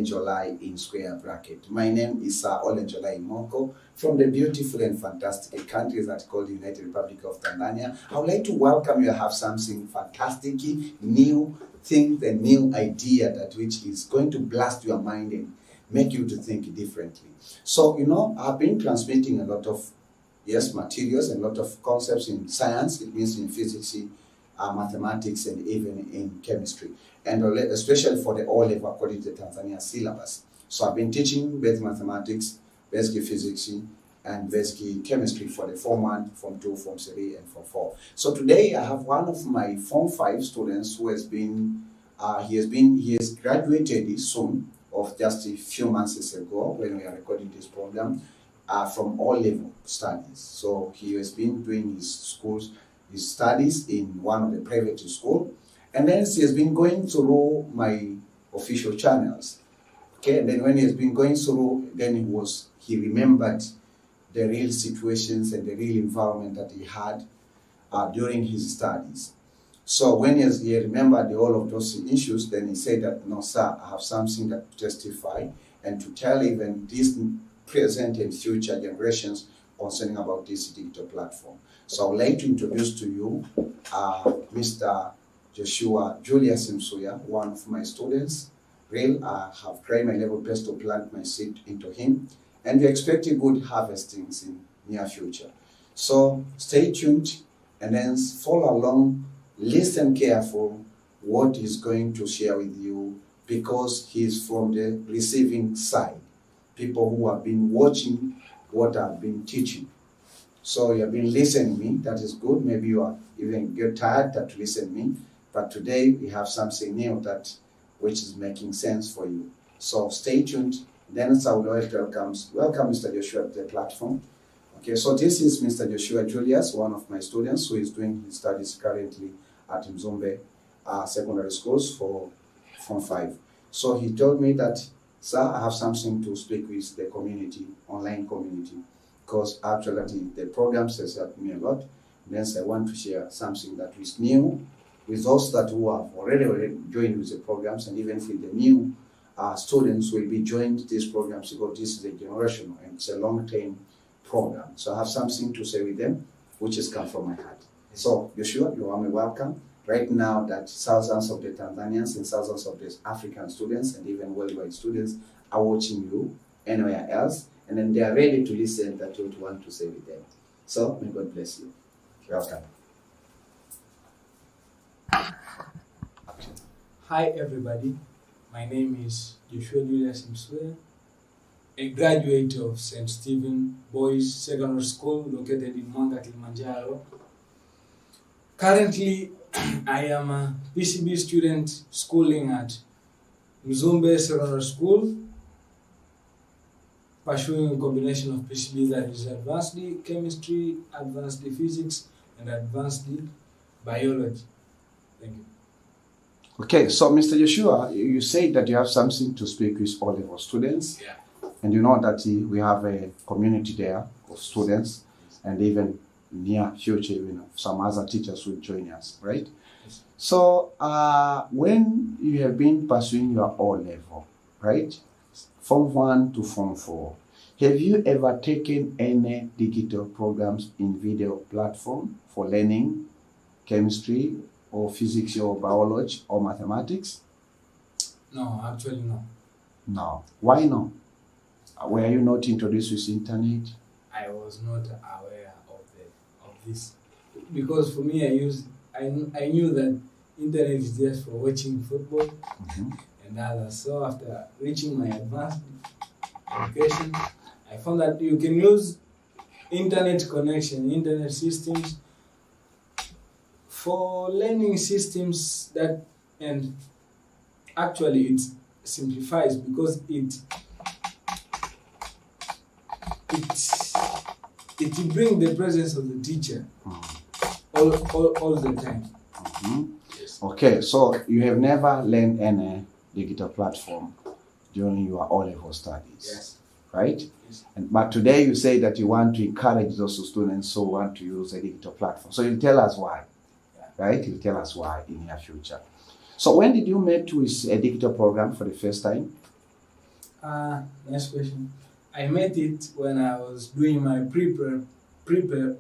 July in square bracket. My name is Olenjolai from the beautiful and fantastic country that called the United Republic of Tanzania. I would like to welcome you. I have something fantastic, new thing, the new idea that which is going to blast your mind and make you to think differently. So, I've been transmitting a lot of materials and a lot of concepts in science. It means in physics, mathematics, and even in chemistry, and especially for the O-level according to the Tanzania syllabus. So I've been teaching basic mathematics, basic physics, and basic chemistry for the Form 1, Form 2, Form 3, and Form 4. So today I have one of my Form 5 students who has been, he has graduated soon, of just a few months ago when we are recording this program, from O-level studies. So he has been doing his studies in one of the private schools, and then he has been going through my official channels. Okay, and then when he has been going through, then he remembered the real situations and the real environment that he had during his studies. So when he remembered all of those issues, then he said that, no sir, I have something that to testify and to tell even these present and future generations concerning about this digital platform. So I would like to introduce to you Mr. Joshua Julius Msuya, one of my students. I have tried my level best to plant my seed into him, and we expect a good harvestings in near future. So stay tuned and then follow along, listen careful what he's going to share with you, because he's from the receiving side, people who have been watching what I've been teaching. So you have been listening to me, that is good. Maybe you are even get tired to listen to me, but today we have something new which is making sense for you. So stay tuned. Then I would like to welcome Mr. Joshua to the platform. Okay, so this is Mr. Joshua Julius, one of my students who is doing his studies currently at Mzumbe Secondary Schools for Form 5. So he told me that, sir, I have something to speak with the community, online community, because actually the programs has helped me a lot. And then I want to share something that is new with those that who have already joined with the programs, and even with the new students will be joined these programs, because this is a generational and it's a long-term program. So I have something to say with them, which has come from my heart. So Joshua, you are welcome. Right now that thousands of the Tanzanians and thousands of the African students and even worldwide students are watching you anywhere else, and then they are ready to listen to what you want to say with them. So may God bless you. Welcome. Hi everybody, my name is Joshua Julius Msuya, a graduate of St. Stephen Boys Secondary School located in Mwanga, Kilimanjaro. Currently, I am a PCB student schooling at Mzumbe Secondary School, pursuing a combination of PCB, that is advanced chemistry, advanced physics, and advanced biology. Thank you. Okay, so Mr. Joshua, you say that you have something to speak with all of our students. Yeah. And you know that we have a community there of students, and even near future, some other teachers will join us, right? Yes. So when you have been pursuing your O-level, right? Form 1 to Form 4, have you ever taken any digital programs in video platform for learning chemistry or physics or biology or mathematics? No, actually no. No. Why no? Were you not introduced with internet? I was not aware of this, because for me I knew that internet is just for watching football and others. So after reaching my advanced education, I found that you can use internet connection, internet systems for learning systems and actually it simplifies, because it brings the presence of the teacher all the time. Yes. Okay, so you have never learned any digital platform during your O-level studies. Yes. Right? Yes. But today you say that you want to encourage those students who want to use a digital platform. So you tell us why. Right? You'll tell us why in your future. So when did you meet with a digital program for the first time? Next question. I met it when I was doing my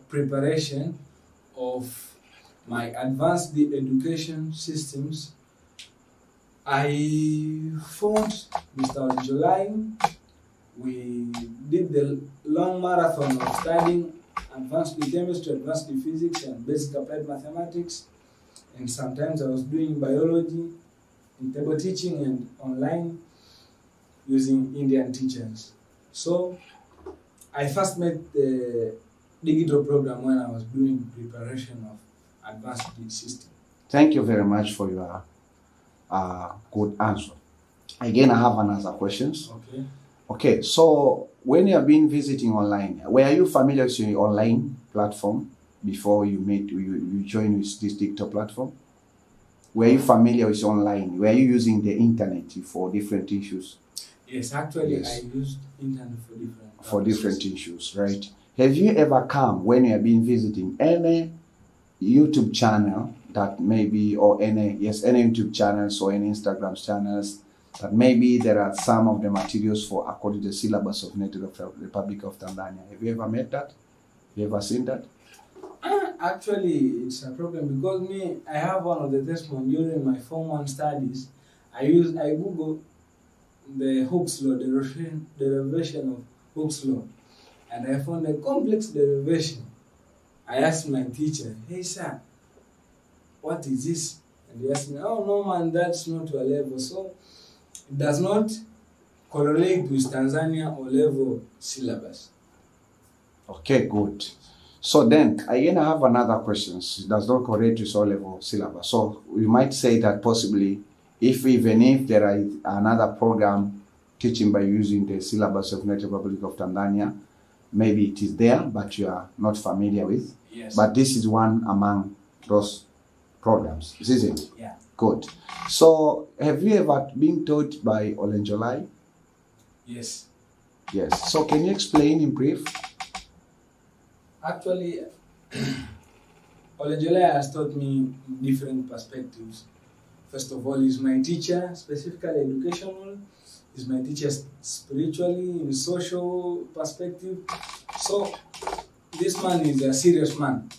preparation of my advanced education systems. I found Mr. Olenjolai. We did the long marathon of studying advanced chemistry, advanced physics, and basic applied mathematics. And sometimes I was doing biology, in table teaching, and online using Indian teachers. So I first met the digital program when I was doing preparation of advanced system. Thank you very much for your good answer. Again, I have another questions. Okay. Okay, so when you have been visiting online, were you familiar with your online platform before you joined with this digital platform? Were you familiar with online? Were you using the internet for different issues? Yes, actually, Yes. I used internet For different issues, right? Have you ever come when you have been visiting any YouTube channel that maybe, or any YouTube channels or any Instagram channels that maybe there are some of the materials for according to the syllabus of United Republic of Tanzania? Have you ever met that? Have you ever seen that? Actually, it's a problem because I have one of the testimony during my Form 1 studies. I Google the Hooke's law, the derivation of Hooke's law, and I found a complex derivation. I asked my teacher, "Hey sir, what is this?" And he asked me, "Oh no man, that's not your level. So it does not correlate with Tanzania or level syllabus." Okay, good. So then, again, I have another question. It does not correlate with all level syllabus. So we might say that possibly, even if there is another program teaching by using the syllabus of United Republic of Tanzania, maybe it is there, but you are not familiar with. Yes. But this is one among those programs, isn't it? Yeah. Good. So, have you ever been taught by Olenjolai? Yes. Yes. So, can you explain in brief? Actually, Olenjolai has taught me different perspectives. First of all, he's my teacher, specifically educational. He's my teacher spiritually, in social perspective. So, this man is a serious man.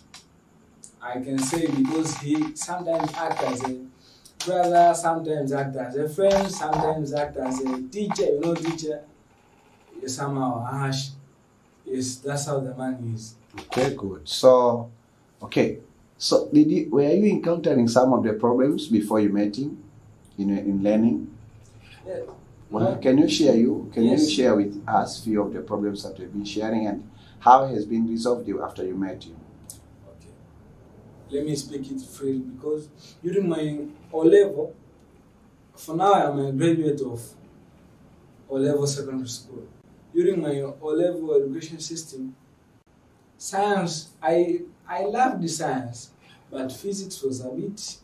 I can say because he sometimes acts as a brother, sometimes acts as a friend, sometimes acts as a teacher. You know, teacher is somehow harsh. Yes, that's how the man is. Okay, good. So, okay. So, were you encountering some of the problems before you met him in learning? Yeah. Well, can you Yes. share with us few of the problems that you've been sharing and how it has been resolved after you met him? Okay. Let me speak it freely because during my O-level, for now I'm a graduate of O-level secondary school. During my O-level education system, science, I loved the science, but physics was a bit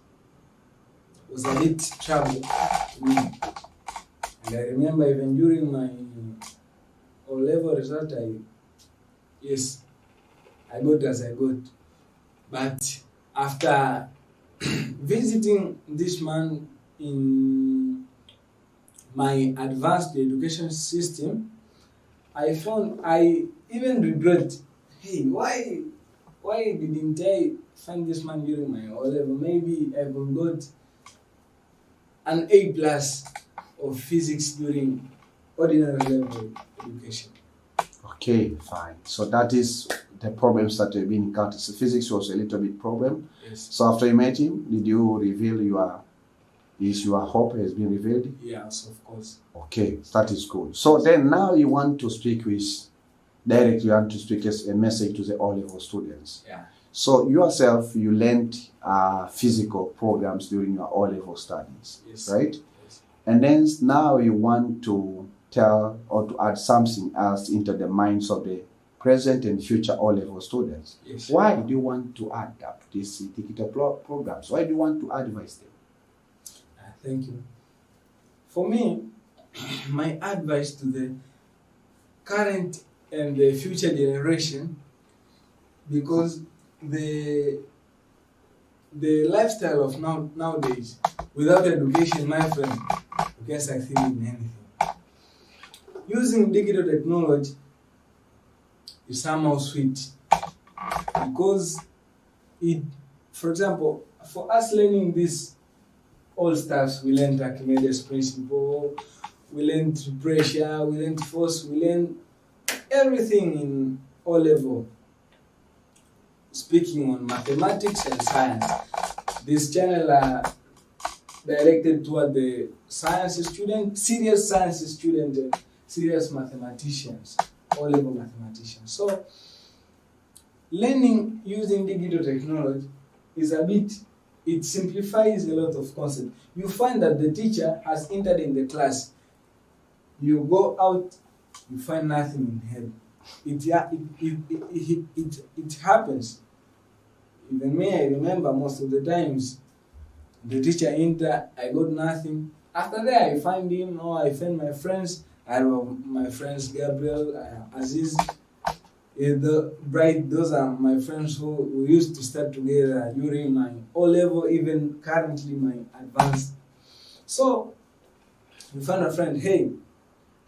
trouble to me. And I remember even during my O-level result, I got as I got. But after visiting this man in my advanced education system, I even regret, hey, why didn't I find this man during my O-level? Maybe I could got an A+ of physics during ordinary level education. Okay, fine. So that is the problems that have been encountered. So physics was a little bit problem. Yes. So after you met him, did you reveal your hope has been revealed? Yes, of course. Okay, that is good. So then now you want to speak as a message to the O-level students. Yeah. So yourself, you learned physical programs during your O-level studies, Yes. right? Yes. And then now you want to tell or to add something else into the minds of the present and future O-level students. Yes. Why do you want to adapt these digital programs? Why do you want to advise them? Thank you. For me, my advice to the current and the future generation, because the lifestyle of nowadays, without education, my friend, you can't succeed in anything. using digital technology is somehow sweet because it, for example, for us learning this all stuffs, we learned Archimedes principle, we learned pressure, we learned force, we learned everything in O level. Speaking on mathematics and science, this channel are directed toward the science student, serious science student, and serious mathematicians, O level mathematicians. So, learning using digital technology is a bit, it simplifies a lot of concepts. You find that the teacher has entered in the class. You go out, you find nothing in head. It happens. Even me, I remember most of the times the teacher enter, I got nothing. After that, I find him, or I find my friends. I have my friends Gabriel, Aziz, those are my friends who we used to start together during my O level, even currently my advanced. So you find a friend, hey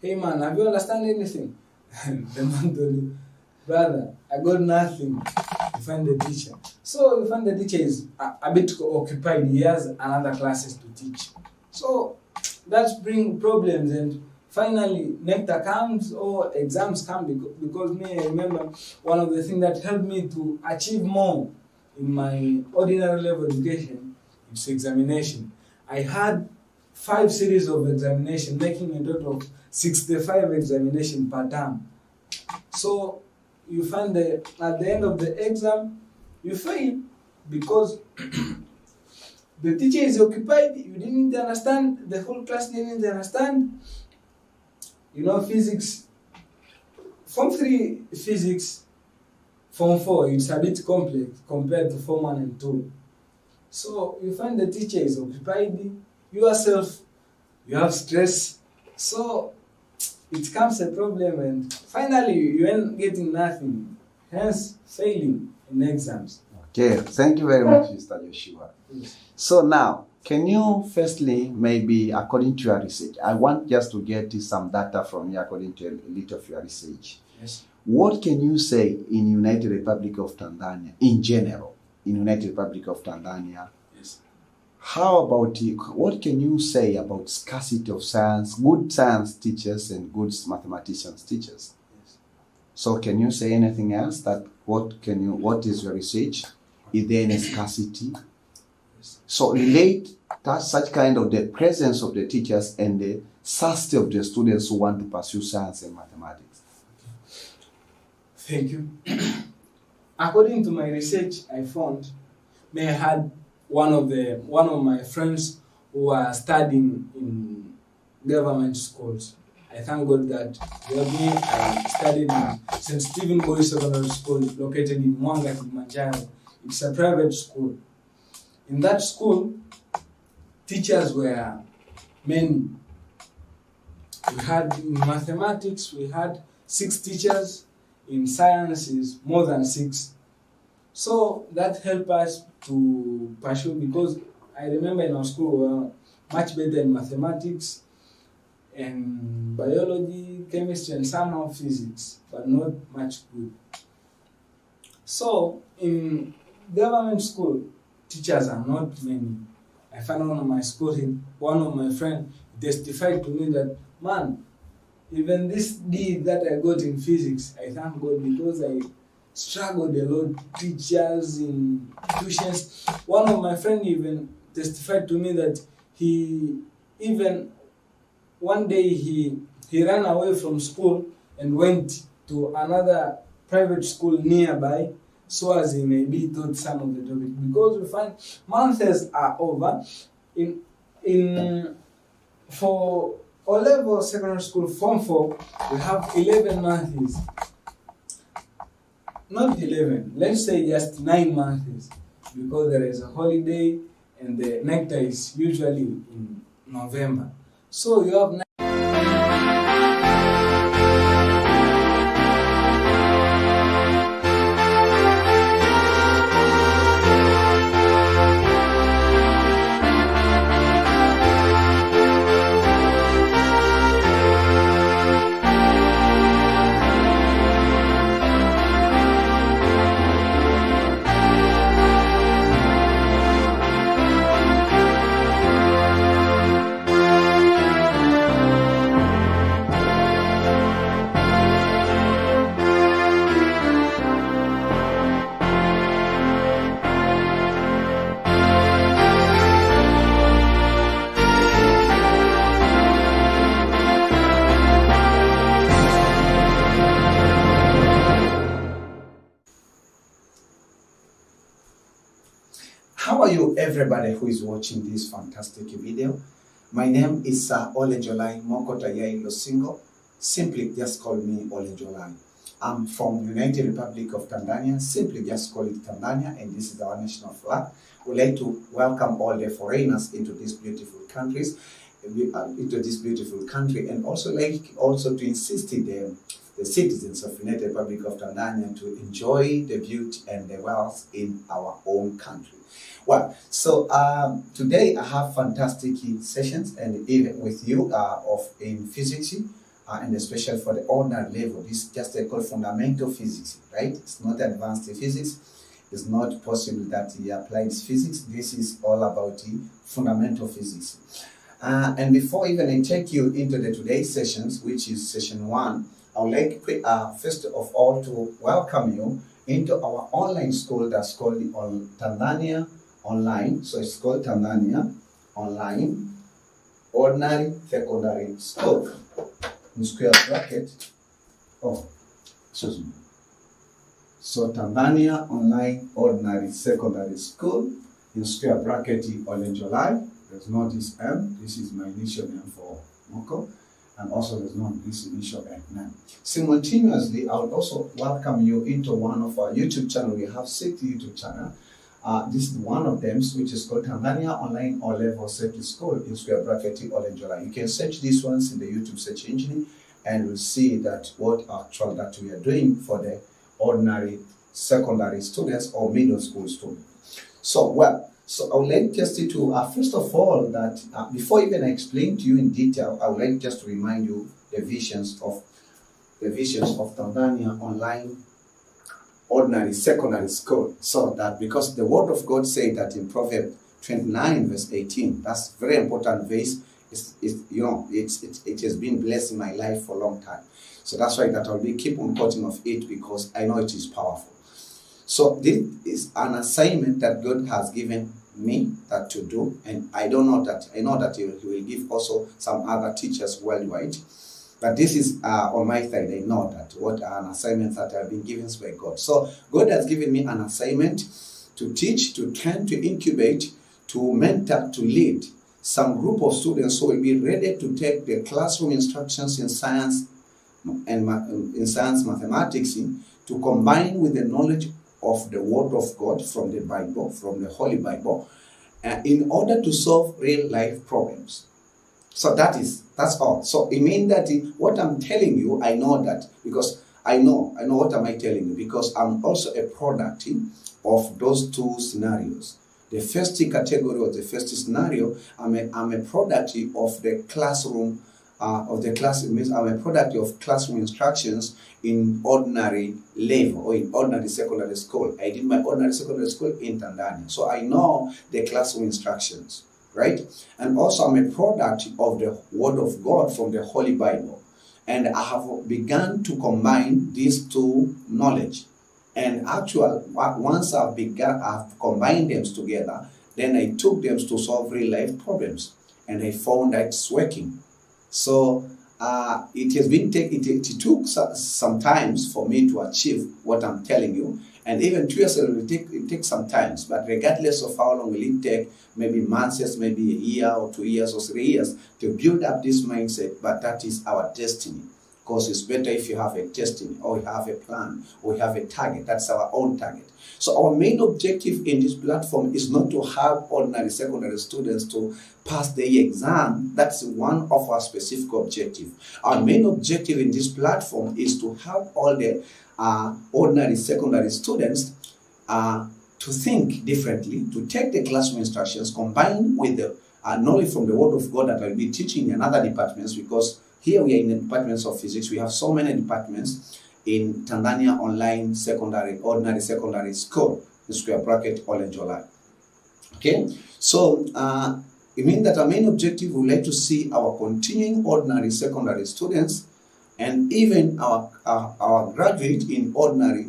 man, have you understand anything? The man told you, brother, I got nothing. You find the teacher. So you find the teacher is a bit occupied. He has another classes to teach. So that's bring problems, and finally nectar comes or exams come because me, I remember one of the things that helped me to achieve more in my ordinary level education is examination. I had 5 series of examination, making a total of 65 examination per term. So you find that at the end of the exam, you fail because the teacher is occupied, you didn't understand, the whole class didn't understand. You know, physics, Form 3 physics, Form 4, it's a bit complex compared to Form 1 and 2. So you find the teacher is occupied, yourself, you have stress, so it comes a problem, and finally you end getting nothing, hence failing in exams. Okay, thank you very much, Mr. Joshua. Yes. So now, can you firstly, maybe according to your research, I want just to get some data from you according to a little of your research. Yes. What can you say in United Republic of Tanzania, in general, in United Republic of Tanzania? Yes. How about, what can you say about scarcity of science, good science teachers and good mathematicians teachers? Yes. So can you say anything else? That what is your research? Is there any scarcity? So relate that such kind of the presence of the teachers and the scarcity of the students who want to pursue science and mathematics. Thank you. According to my research, I found I had one of my friends who are studying in government schools. I thank God that I studied in St. Stephen Boys Secondary School located in Mwanga, Kilimanjaro. It's a private school. In that school, teachers were many. We had in mathematics, we had 6 teachers. In sciences, more than 6. So that helped us to pursue, because I remember in our school we were much better in mathematics and biology, chemistry, and somehow physics, but not much good. So in government school, teachers are not many. I found one of my friends testified to me that, man, even this D that I got in physics, I thank God, because I struggled a lot, teachers in tuitions. One of my friends even testified to me that he even one day he ran away from school and went to another private school nearby so as he may be taught some of the topics, because we find months are over. For O-level secondary school Form 4, we have 11 months. Not 11, let's say just 9 months, because there is a holiday and the nectar is usually in November. So you have everybody who is watching this fantastic video. My name is Olenjolai Mokotayai Losingo. Simply just call me Olenjolai. I'm from United Republic of Tanzania. Simply just call it Tanzania, and this is our national flag. We'd like to welcome all the foreigners into these beautiful countries, into this beautiful country, and also to insist the citizens of United Republic of Tanzania to enjoy the beauty and the wealth in our own country. Well, so today I have fantastic sessions, and even with you in physics, and especially for the ordinary level. This is just called fundamental physics, right? It's not advanced physics. It's not possible that he applies physics. This is all about the fundamental physics. And before even I take you into the today's sessions, which is session 1, I would like first of all to welcome you into our online school that's called the Tanzania Online. So it's called Tanzania Online Ordinary Secondary School. In square bracket. Oh, excuse me. So Tanzania Online Ordinary Secondary School in square bracket Olenjolai. There's no this M. This is my initial name for Moko. And also there's no this initial name. Simultaneously, I would also welcome you into one of our YouTube channel. We have 6 YouTube channels. This is one of them, which is called Tanzania Online O-Level Safety School in square bracket Olenjolai. You can search these ones in the YouTube search engine, and you'll see that what actually that we are doing for the ordinary secondary students or middle school students. So I would like just to first of all that before even I explain to you in detail, I would like just to remind you the visions of Tanzania Online Ordinary Secondary School. So that because the Word of God says that in Proverbs 29 verse 18, that's very important verse. It has been blessing my life for a long time. So that's why that I'll be keep on quoting of it, because I know it is powerful. So this is an assignment that God has given me that to do, and I know that He will give also some other teachers worldwide. But this is on my side. I know that what are an assignment that have been given by God. So God has given me an assignment to teach, to train, to incubate, to mentor, to lead some group of students who will be ready to take the classroom instructions in science and mathematics to combine with the knowledge of the Word of God from the Bible, from the Holy Bible, in order to solve real life problems. So that's all. So it means that what I'm telling you, I know that because I know what am I telling you, because I'm also a product of those 2 scenarios. The first category or the first scenario, I'm a product of the classroom, I'm a product of classroom instructions in ordinary level or in ordinary secondary school. I did my ordinary secondary school in Tanzania, so I know the classroom instructions, right? And also I'm a product of the Word of God from the Holy Bible, and I have begun to combine these 2 knowledge. And actually, once I've combined them together, then I took them to solve real life problems, and I found that it's working. So it took some time for me to achieve what I'm telling you, and even 2 years ago it takes some time. But regardless of how long will it take, maybe months, maybe a year or 2 years or 3 years to build up this mindset. But that is our destiny. Because it's better if you have a destiny, or you have a plan, or you have a target. That's our own target. So our main objective in this platform is not to have ordinary secondary students to pass the exam. That's one of our specific objectives. Our main objective in this platform is to help all the ordinary secondary students to think differently, to take the classroom instructions combined with the knowledge from the Word of God that I'll be teaching in other departments, because here we are in the departments of physics. We have so many departments in Tanzania Online Ordinary Secondary School, in square bracket Olenjolai. Okay, so it means that our main objective, we would like to see our continuing ordinary secondary students and even our graduate in ordinary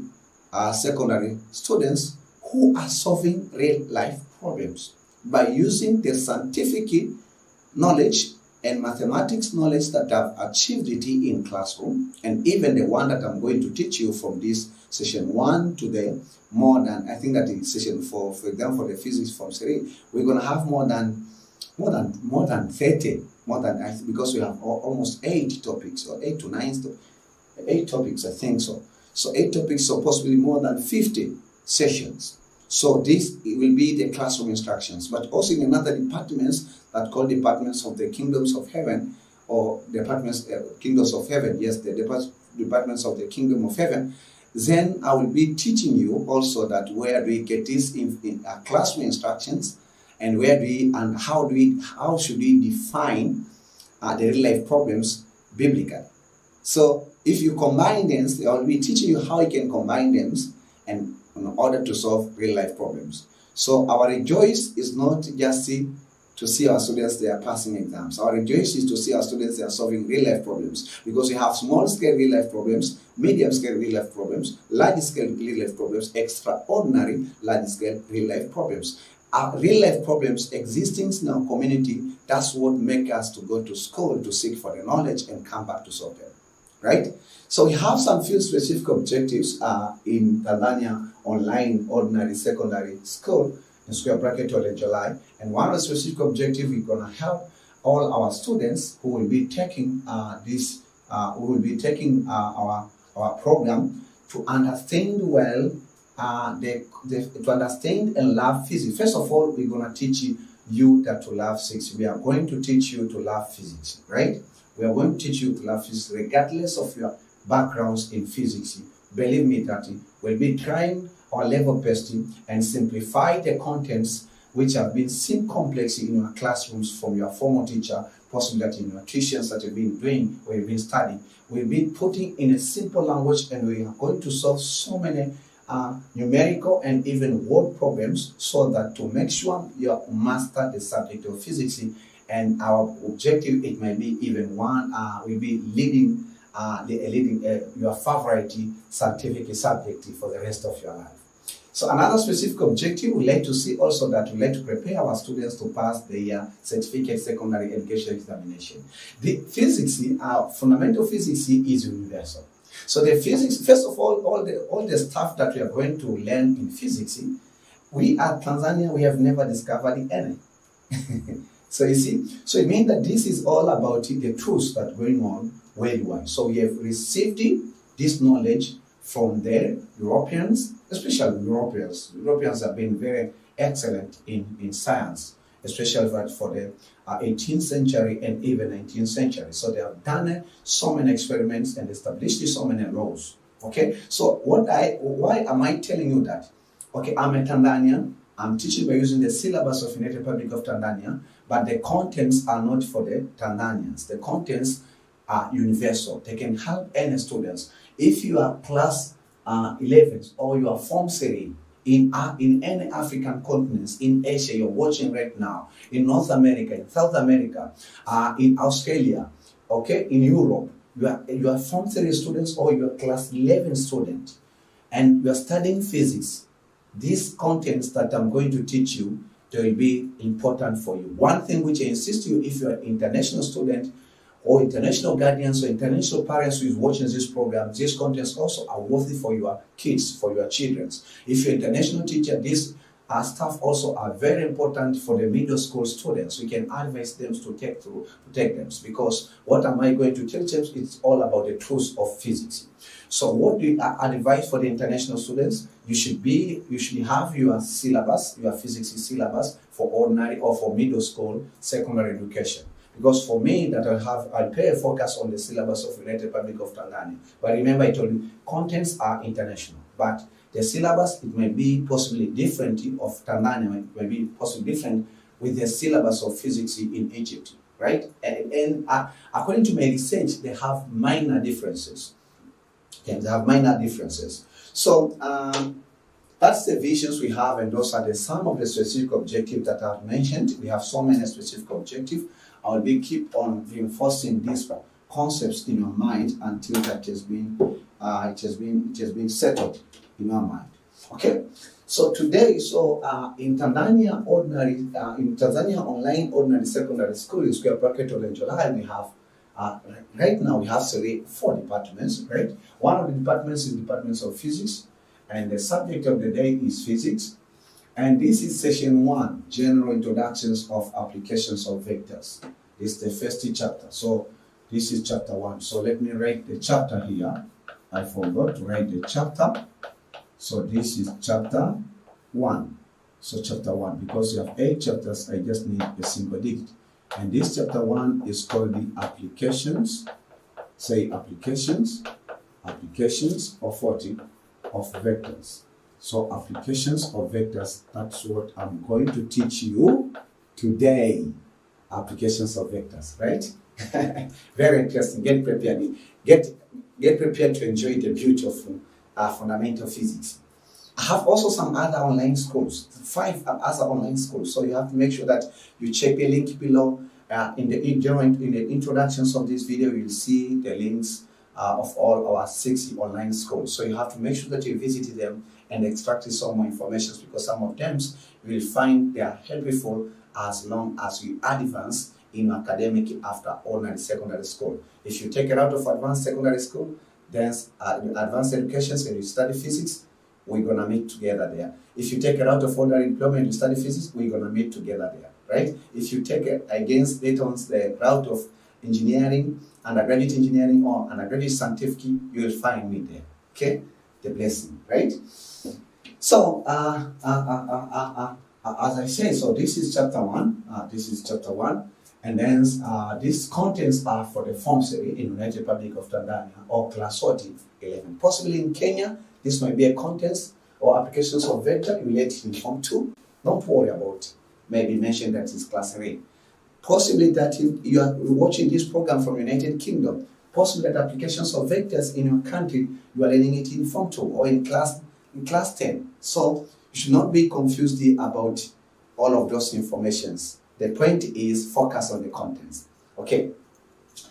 secondary students who are solving real life problems by using their scientific knowledge and mathematics knowledge that I've achieved it in classroom, and even the one that I'm going to teach you from this session 1 to the more than, I think that in session 4, for example, the physics from 3, we're going to have more than 30, because we have almost 8 topics, or 8 to 9, 8 topics, I think so. So 8 topics, so possibly more than 50 sessions. So this will be the classroom instructions, but also in another departments that called departments of the kingdoms of heaven, or departments, kingdoms of heaven, yes, the departments of the kingdom of heaven. Then I will be teaching you also that where we get this in classroom instructions, and how should we define the real life problems biblically. So if you combine them, I will be teaching you how you can combine them and in order to solve real life problems. So our rejoice is not just to see our students they are passing exams. Our rejoice is to see our students they are solving real life problems, because we have small scale real life problems, medium scale real life problems, large scale real life problems, extraordinary large scale real life problems. Our real life problems existing in our community, that's what makes us to go to school to seek for the knowledge and come back to solve them. Right? So we have some field specific objectives in Tanzania online ordinary secondary school in square bracket Olenjolai. And one of the specific objective, we're going to help all our students who will be taking our program to understand well, to understand and love physics. First of all, we're going to teach you that to love physics. We are going to teach you to love physics, right? We are going to teach you to love physics regardless of your backgrounds in physics. Believe me that we'll be trying our level best and simplify the contents which have been seem complex in your classrooms from your former teacher, possibly that in your tuitions that you've been doing or you've been studying. We'll be putting in a simple language, and we are going to solve so many numerical and even word problems, so that to make sure you master the subject of physics. And our objective, it may be even one, will be leading your favorite scientific subject for the rest of your life. So another specific objective we like to see also that we like to prepare our students to pass the certificate secondary education examination. The physics, fundamental physics is universal. So the physics, first of all the stuff that we are going to learn in physics, we at Tanzania, we have never discovered any. So you see, so it means that this is all about the truths that are going on worldwide. So we have received this knowledge from the Europeans, especially Europeans. Europeans have been very excellent in science, especially for the 18th century and even 19th century. So they have done so many experiments and established so many laws. Okay, so why am I telling you that? Okay, I'm a Tanzanian. I'm teaching by using the syllabus of United Republic of Tanzania, but the contents are not for the Tanzanians. The contents are universal. They can help any students. If you are class 11 or you are Form 3 in any African continents, in Asia, you're watching right now, in North America, in South America, in Australia, okay, in Europe, you are Form 3 students or you are class 11 student, and you are studying physics. These contents that I'm going to teach you, they will be important for you. One thing which I insist you, if you're an international student or international guardians or international parents who is watching this program, these contents also are worthy for your kids, for your children. If you're an international teacher, these stuff also are very important for the middle school students. We can advise them to take them, because what am I going to teach them? It's all about the truth of physics. So what do you advise for the international students? You should have your syllabus, your physics syllabus for ordinary or for middle school, secondary education. Because for me, that I'll pay a focus on the syllabus of United Republic of Tanzania. But remember, I told you, contents are international. But the syllabus, it may be possibly different of Tanzania, it may be possibly different with the syllabus of physics in Egypt, right? And according to my research, they have minor differences. Okay, they have minor differences. So that's the visions we have, and those are some of the specific objectives that I've mentioned. We have so many specific objectives. I will keep on reinforcing these concepts in your mind until that it has been settled in your mind. Okay, so today, in Tanzania in Tanzania Online Ordinary Secondary School in square bracket Olenjolai, we have right now we have four departments, right? One of the departments is departments of physics, and the subject of the day is physics. And this is session 1, General Introductions of Applications of Vectors. This is the first chapter. So this is chapter 1. So let me write the chapter here. I forgot to write the chapter. So this is chapter 1. So chapter 1, because you have 8 chapters, I just need a single digit. And this chapter 1 is called the applications. Say applications of what? Of vectors. So applications of vectors, that's what I'm going to teach you today. Applications of vectors, right? Very interesting. Get prepared. Get prepared to enjoy the beauty of fundamental physics. I have also some other online schools, 5 other online schools. So you have to make sure that you check the link below. In the introductions of this video, you'll see the links of all our 6 online schools. So you have to make sure that you visit them and extract some more information, because some of them you will find they are helpful as long as you advance in academic after ordinary secondary school. If you take it out of advanced secondary school, then advanced education and you study physics, we're gonna meet together there. If you take it out of ordinary diploma and you study physics, we're gonna meet together there, right? If you take it against later on the route of engineering, undergraduate engineering or undergraduate scientific, you will find me there. Okay, the blessing, right? So as I say, so this is chapter 1. And then these contents are for the Form 3 in United Republic of Tanzania or Class 11. Possibly in Kenya, this might be a contents or applications of vector related in Form 2. Don't worry about maybe mention that it's Class 3. Possibly that you are watching this program from United Kingdom. Possibly that applications of vectors in your country, you are learning it in Form 2 or in class 10. So you should not be confused about all of those informations. The point is focus on the contents. Okay.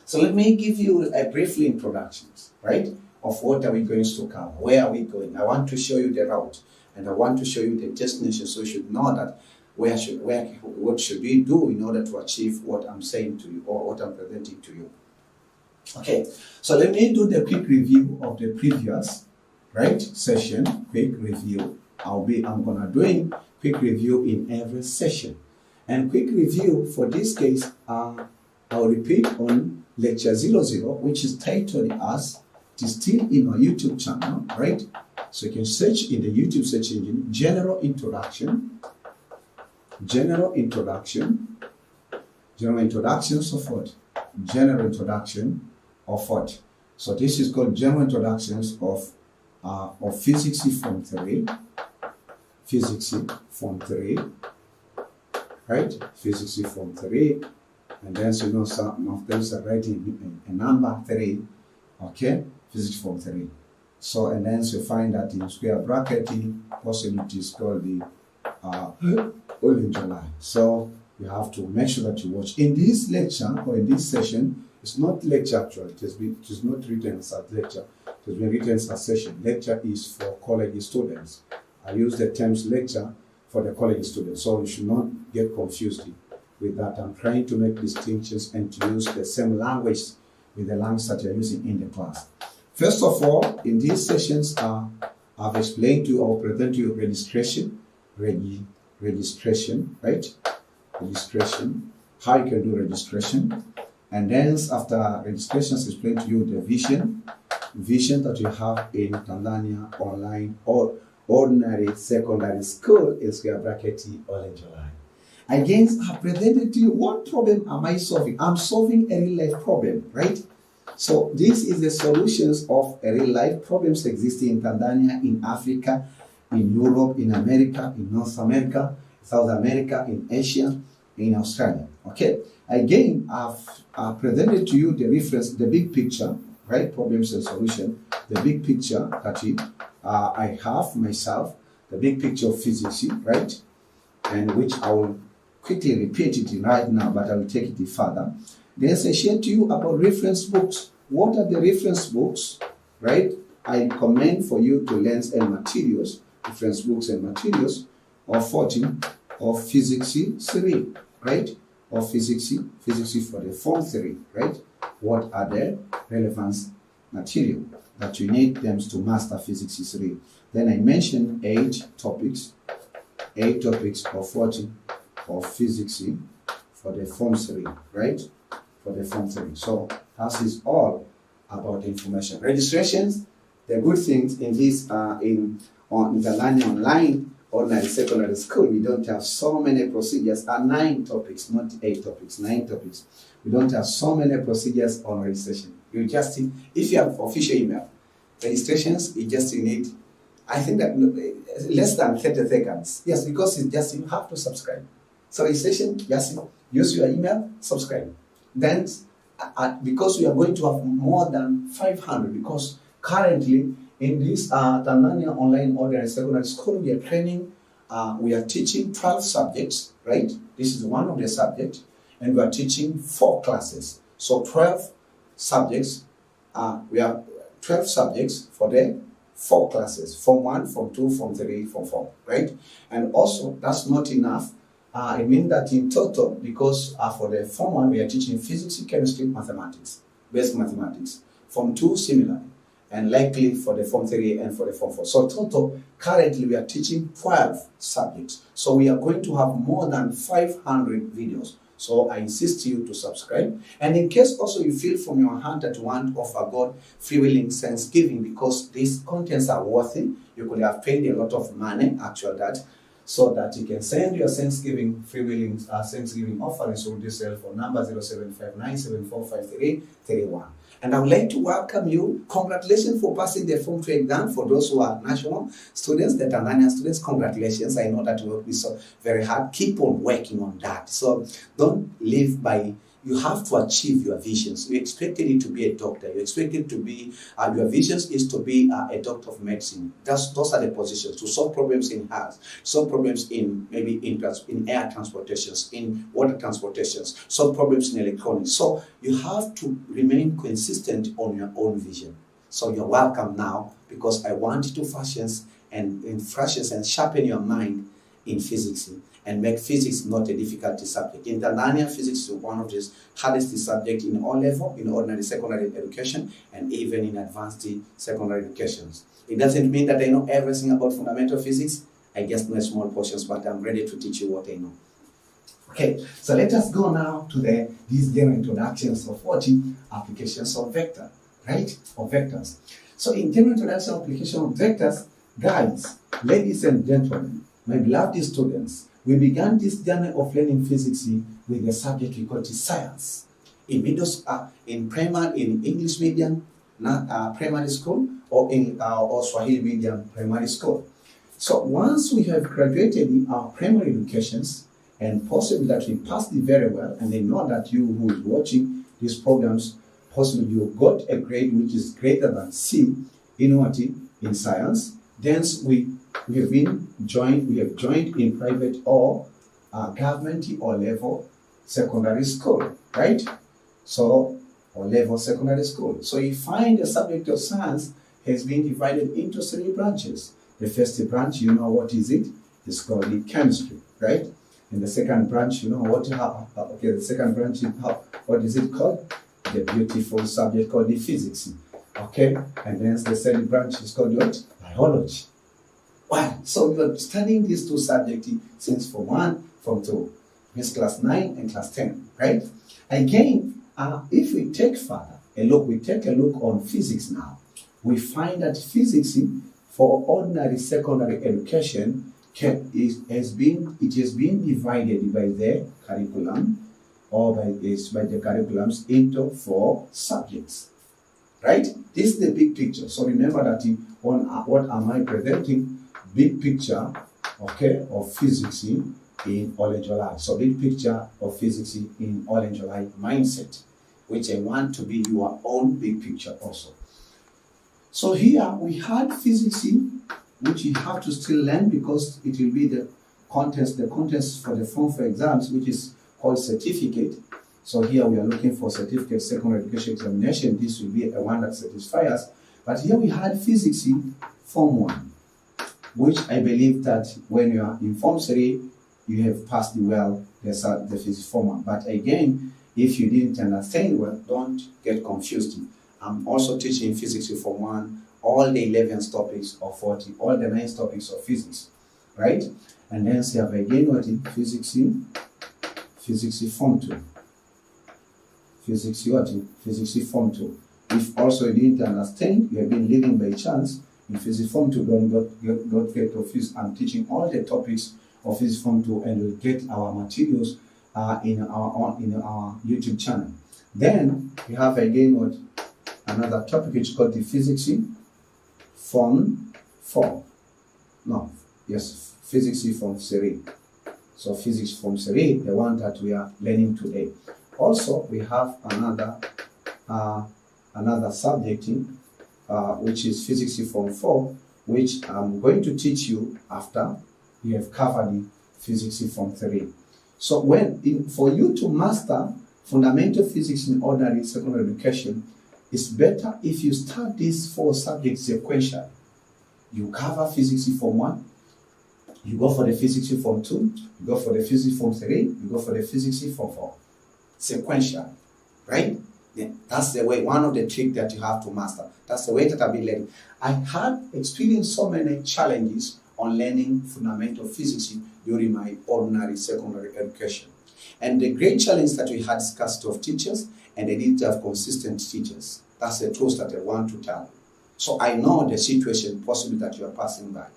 So let me give you a brief introduction, right, of what are we going to cover, where are we going. I want to show you the route and I want to show you the destination, so you should know that what should we do in order to achieve what I'm saying to you or what I'm presenting to you. Okay, so let me do the quick review of the previous session. Quick review. I'm gonna doing quick review in every session. And quick review for this case, I'll repeat on lecture 00, which is titled as, it is still in our YouTube channel, right? So you can search in the YouTube search engine, General Introductions of what? General Introduction of what? So this is called General Introductions of Physics Form 3. Physics Form 3. Right? Physics Form 3. And then so you know some of them are writing a number 3. Okay? Physics Form 3. So and then so you find that in square bracketing possibility is called the Olenjolai. So you have to make sure that you watch. In this lecture or in this session, it's not lecture actually. It is not written as lecture. It has been written as session. Lecture is for college students. I use the terms lecture for the college students. So you should not get confused with that. I'm trying to make distinctions and to use the same language with the language that you're using in the class. First of all, in these sessions, I've explained to you or present to you registration, right? Registration, how you can do registration. And then after registration, I explain to you the vision that you have in Tanzania Online or Ordinary Secondary School in square bracket Olenjolai. Again, I presented to you what problem am I solving? I'm solving a real life problem, right? So this is the solutions of a real life problems existing in Tanzania, in Africa, in Europe, in America, in North America, South America, in Asia, in Australia. Okay. Again, I've presented to you the reference, the big picture, right? Problems and solution. The big picture that I have myself, the big picture of physics, right? And which I will quickly repeat it right now, but I will take it further. Then I shared to you about reference books. What are the reference books, right? I recommend for you to learn and materials reference books and materials, or 14 of Physics 3, right? Or Physics for the Form 3, right? What are the relevance material that you need them to master Physics 3? Then I mentioned 8 topics of 14 of Physics for the Form 3, right? For the Form 3. So that is all about information. Registrations, the good things in this on TANZANIA Online Ordinary Secondary School, we don't have so many procedures. 9 topics, not 8 topics, 9 topics. We don't have so many procedures on registration. You just need, if you have official email, registrations, you just need, I think that less than 30 seconds. Yes, because it's just, you have to subscribe. So registration, just use your email, subscribe. Then, because we are going to have more than 500, because currently in this TANZANIA Online Ordinary Secondary School, we are training, we are teaching 12 subjects, right? This is one of the subjects, and we are teaching 4 classes. So 12 subjects, we have 12 subjects for the 4 classes, Form 1, Form 2, Form 3, Form 4, right? And also, that's not enough. I mean that in total, because for the Form 1, we are teaching physics, chemistry, mathematics, basic mathematics. Form 2, similarly, and likely for the Form 3 and for the Form 4. So total, currently we are teaching 12 subjects. So we are going to have more than 500 videos. So I insist you to subscribe. And in case also you feel from your heart that you want to offer God free-willing thanksgiving, because these contents are worthy, you could have paid a lot of money, actual that, so that you can send your Thanksgiving, free-willing Thanksgiving offerings through this cell phone number 0759745331. And I would like to welcome you. Congratulations for passing the Form 2 exam. For those who are national students, the TANZANIA students, congratulations. I know that you will be so very hard. Keep on working on that. So don't live by, you have to achieve your visions. You expected it to be a doctor. You expected to be, your visions is to be a doctor of medicine. Those are the positions, to solve problems in health, solve problems in maybe in air transportations, in water transportations, solve problems in electronics. So you have to remain consistent on your own vision. So you're welcome now, because I want you to fashion and sharpen your mind in physics, and make physics not a difficult subject. In TANZANIA, physics is one of the hardest subjects in all level, in ordinary secondary education, and even in advanced secondary educations. It doesn't mean that I know everything about fundamental physics. I just know small portions, but I'm ready to teach you what I know. Okay, so let us go now to these general introductions of applications of vector, right? Of vectors. So in general introduction of application of vectors, guys, ladies and gentlemen, my beloved students, we began this journey of learning physics with the subject we call science. In primary, in English medium primary school, or in or Swahili medium primary school. So once we have graduated in our primary educations, and possibly that we passed it very well, and I know that you who is watching these programs, possibly you got a grade which is greater than C in science, then we have joined in private or government or level secondary school, right? So, or level secondary school. So you find the subject of science has been divided into 3 branches. The first branch, you know what is it? It's called the chemistry, right? And the second branch, you know what? The second branch, what is it called? The beautiful subject called the physics. Okay, and then the third branch is called what? Biology. Wow, so we are studying these 2 subjects since Form 1, Form 2, means class 9 and class 10, right? Again, if we take we take a look on physics now, we find that physics for ordinary secondary education has been divided by the curriculum, or by the curriculums into 4 subjects, right? This is the big picture. So remember that on what am I presenting? Big picture, okay, of physics in Olenjolai. So big picture of physics in Olenjolai mindset, which I want to be your own big picture also. So here we had physics, which you have to still learn, because it will be the contest for the Form 4 exams, which is called certificate. So here we are looking for certificate secondary education examination. This will be a one that satisfies us. But here we had physics Form 1. which I believe that when you are in Form 3, you have passed well the physics Form 1. But again, if you didn't understand well, don't get confused. I'm also teaching physics Form 1, all the 11 topics of 40, all the 9 topics of physics, right? And then you have again what in physics Form 2. Physics what in physics Form 2. If also you didn't understand, you have been living by chance, in physics Form 2, don't get confused. I'm teaching all the topics of physics Form 2, and we'll get our materials in our YouTube channel. Then we have again what another topic which is called the physics Form 4. No, yes, physics Form 3. So physics Form 3, the one that we are learning today. Also, we have another subject which is physics Form 4, which I'm going to teach you after we have covered the physics Form 3. So for you to master fundamental physics in ordinary secondary education, it's better if you start these 4 subjects sequentially. You cover physics Form 1, you go for the physics Form 2, you go for the physics Form 3, you go for the physics Form 4. Sequential, right? Yeah, that's the way, one of the tricks that you have to master. That's the way that I've been learning. I had experienced so many challenges on learning fundamental physics during my ordinary secondary education. And the great challenge that we had scarcity of teachers, and they didn't have consistent teachers. That's the truth that I want to tell you. So I know the situation possibly that you are passing by.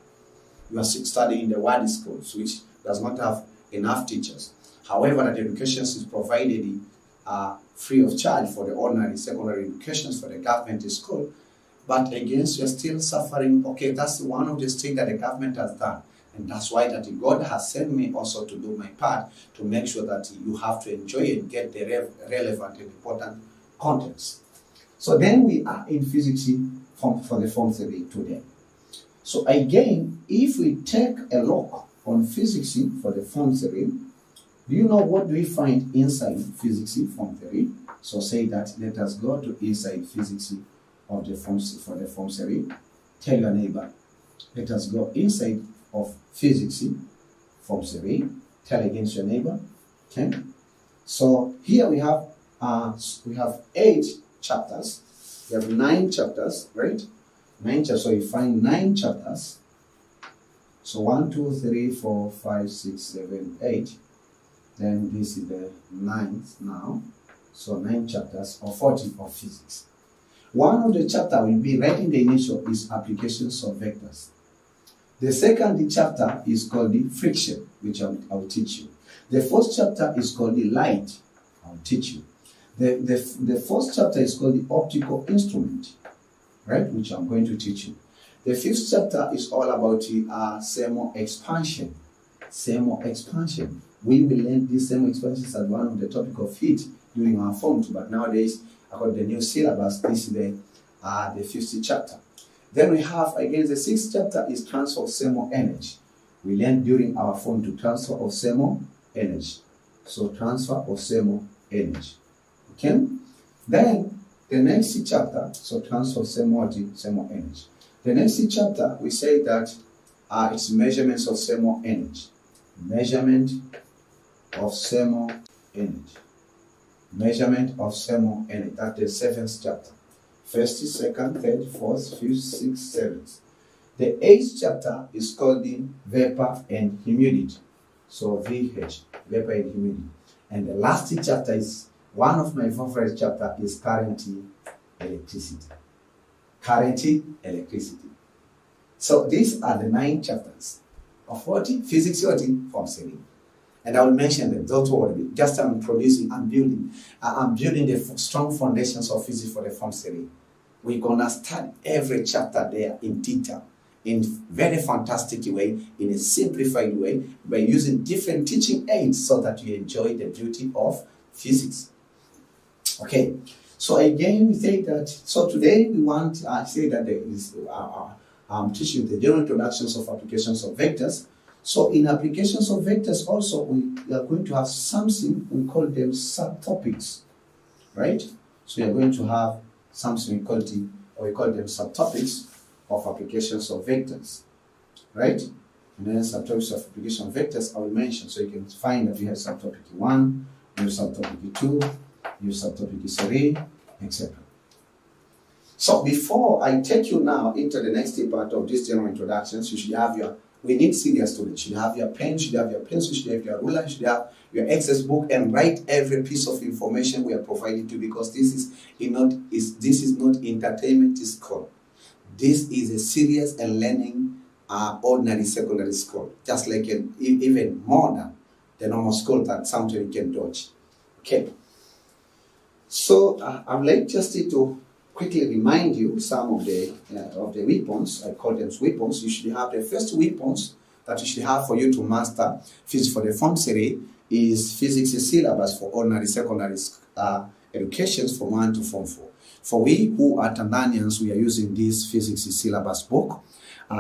You are studying in the wide schools, which does not have enough teachers. However, the education is provided free of charge for the ordinary secondary education for the government school. But again, you are still suffering. Okay, that's one of the things that the government has done. And that's why that God has sent me also to do my part to make sure that you have to enjoy and get the relevant and important contents. So then we are in physics for the Form 3 today. So again, if we take a look on physics for the Form 3, do you know what do we find inside physics Form 3? So say that, let us go to inside physics of the Form for the Form 3. Tell your neighbor, let us go inside of physics Form 3. Tell against your neighbor. Okay. So here we have 8 chapters. We have 9 chapters, right? 9 chapters. So you find 9 chapters. So 1, 2, 3, 4, 5, 6, 7, 8. Then this is the 9th now. So 9 chapters or 40 of physics. One of the chapters will be right in the initial is applications of vectors. The second chapter is called the friction, which I will teach you. The first chapter is called the light. I'll teach you. The first chapter is called the optical instrument, right, which I'm going to teach you. The 5th chapter is all about the thermal expansion. Thermal expansion. We will learn this thermal expansion as one of the topic of heat during our Form 2, but nowadays, according to the new syllabus, this is the 50th chapter. Then we have, again, the 6th chapter is transfer of thermal energy. We learned during our Form 2 transfer of thermal energy. So transfer of thermal energy. Okay? Then the next chapter, so transfer of thermal energy. The next chapter, we say that it's measurements of thermal energy. Measurement of thermal energy. Measurement of thermal energy. That's the 7th chapter. 1st, 2nd, 3rd, 4th, 5th, 6th, 7th. The 8th chapter is called the vapor and humidity. So VH, vapor and humidity. And the last chapter is one of my favorite chapters is current electricity. Current electricity. So these are the 9 chapters of what? Physics Form 3. And I will mention them, don't worry. Just I'm building the strong foundations of physics for the Form 3. We're gonna study every chapter there in detail, in very fantastic way, in a simplified way, by using different teaching aids so that you enjoy the beauty of physics. Okay, so again we say that, so today we want to say that there is, I'm teaching the general introductions of applications of vectors. So in applications of vectors also, we are going to have something, we call them subtopics, right? So we are going to have something we call them subtopics of applications of vectors. right? And then subtopics of application of vectors I will mention. So you can find that we have subtopic 1, we have subtopic 2, we have subtopic 3, etc. So before I take you now into the next part of this general introductions, you should have your, we need senior students, you should have your pen, you should have your pencil, you should have your ruler, you should have your access book, and write every piece of information we are providing to you, because this is not entertainment school. This is a serious and learning ordinary secondary school, just like even more than the normal school that sometimes you can dodge. Okay. So I would like just to quickly remind you some of the weapons. I call them weapons. You should have the first weapons that you should have for you to master physics for the Form 3 is physics syllabus for ordinary secondary educations from 1 to Form 4. For we who are Tanzanians, we are using this physics syllabus book.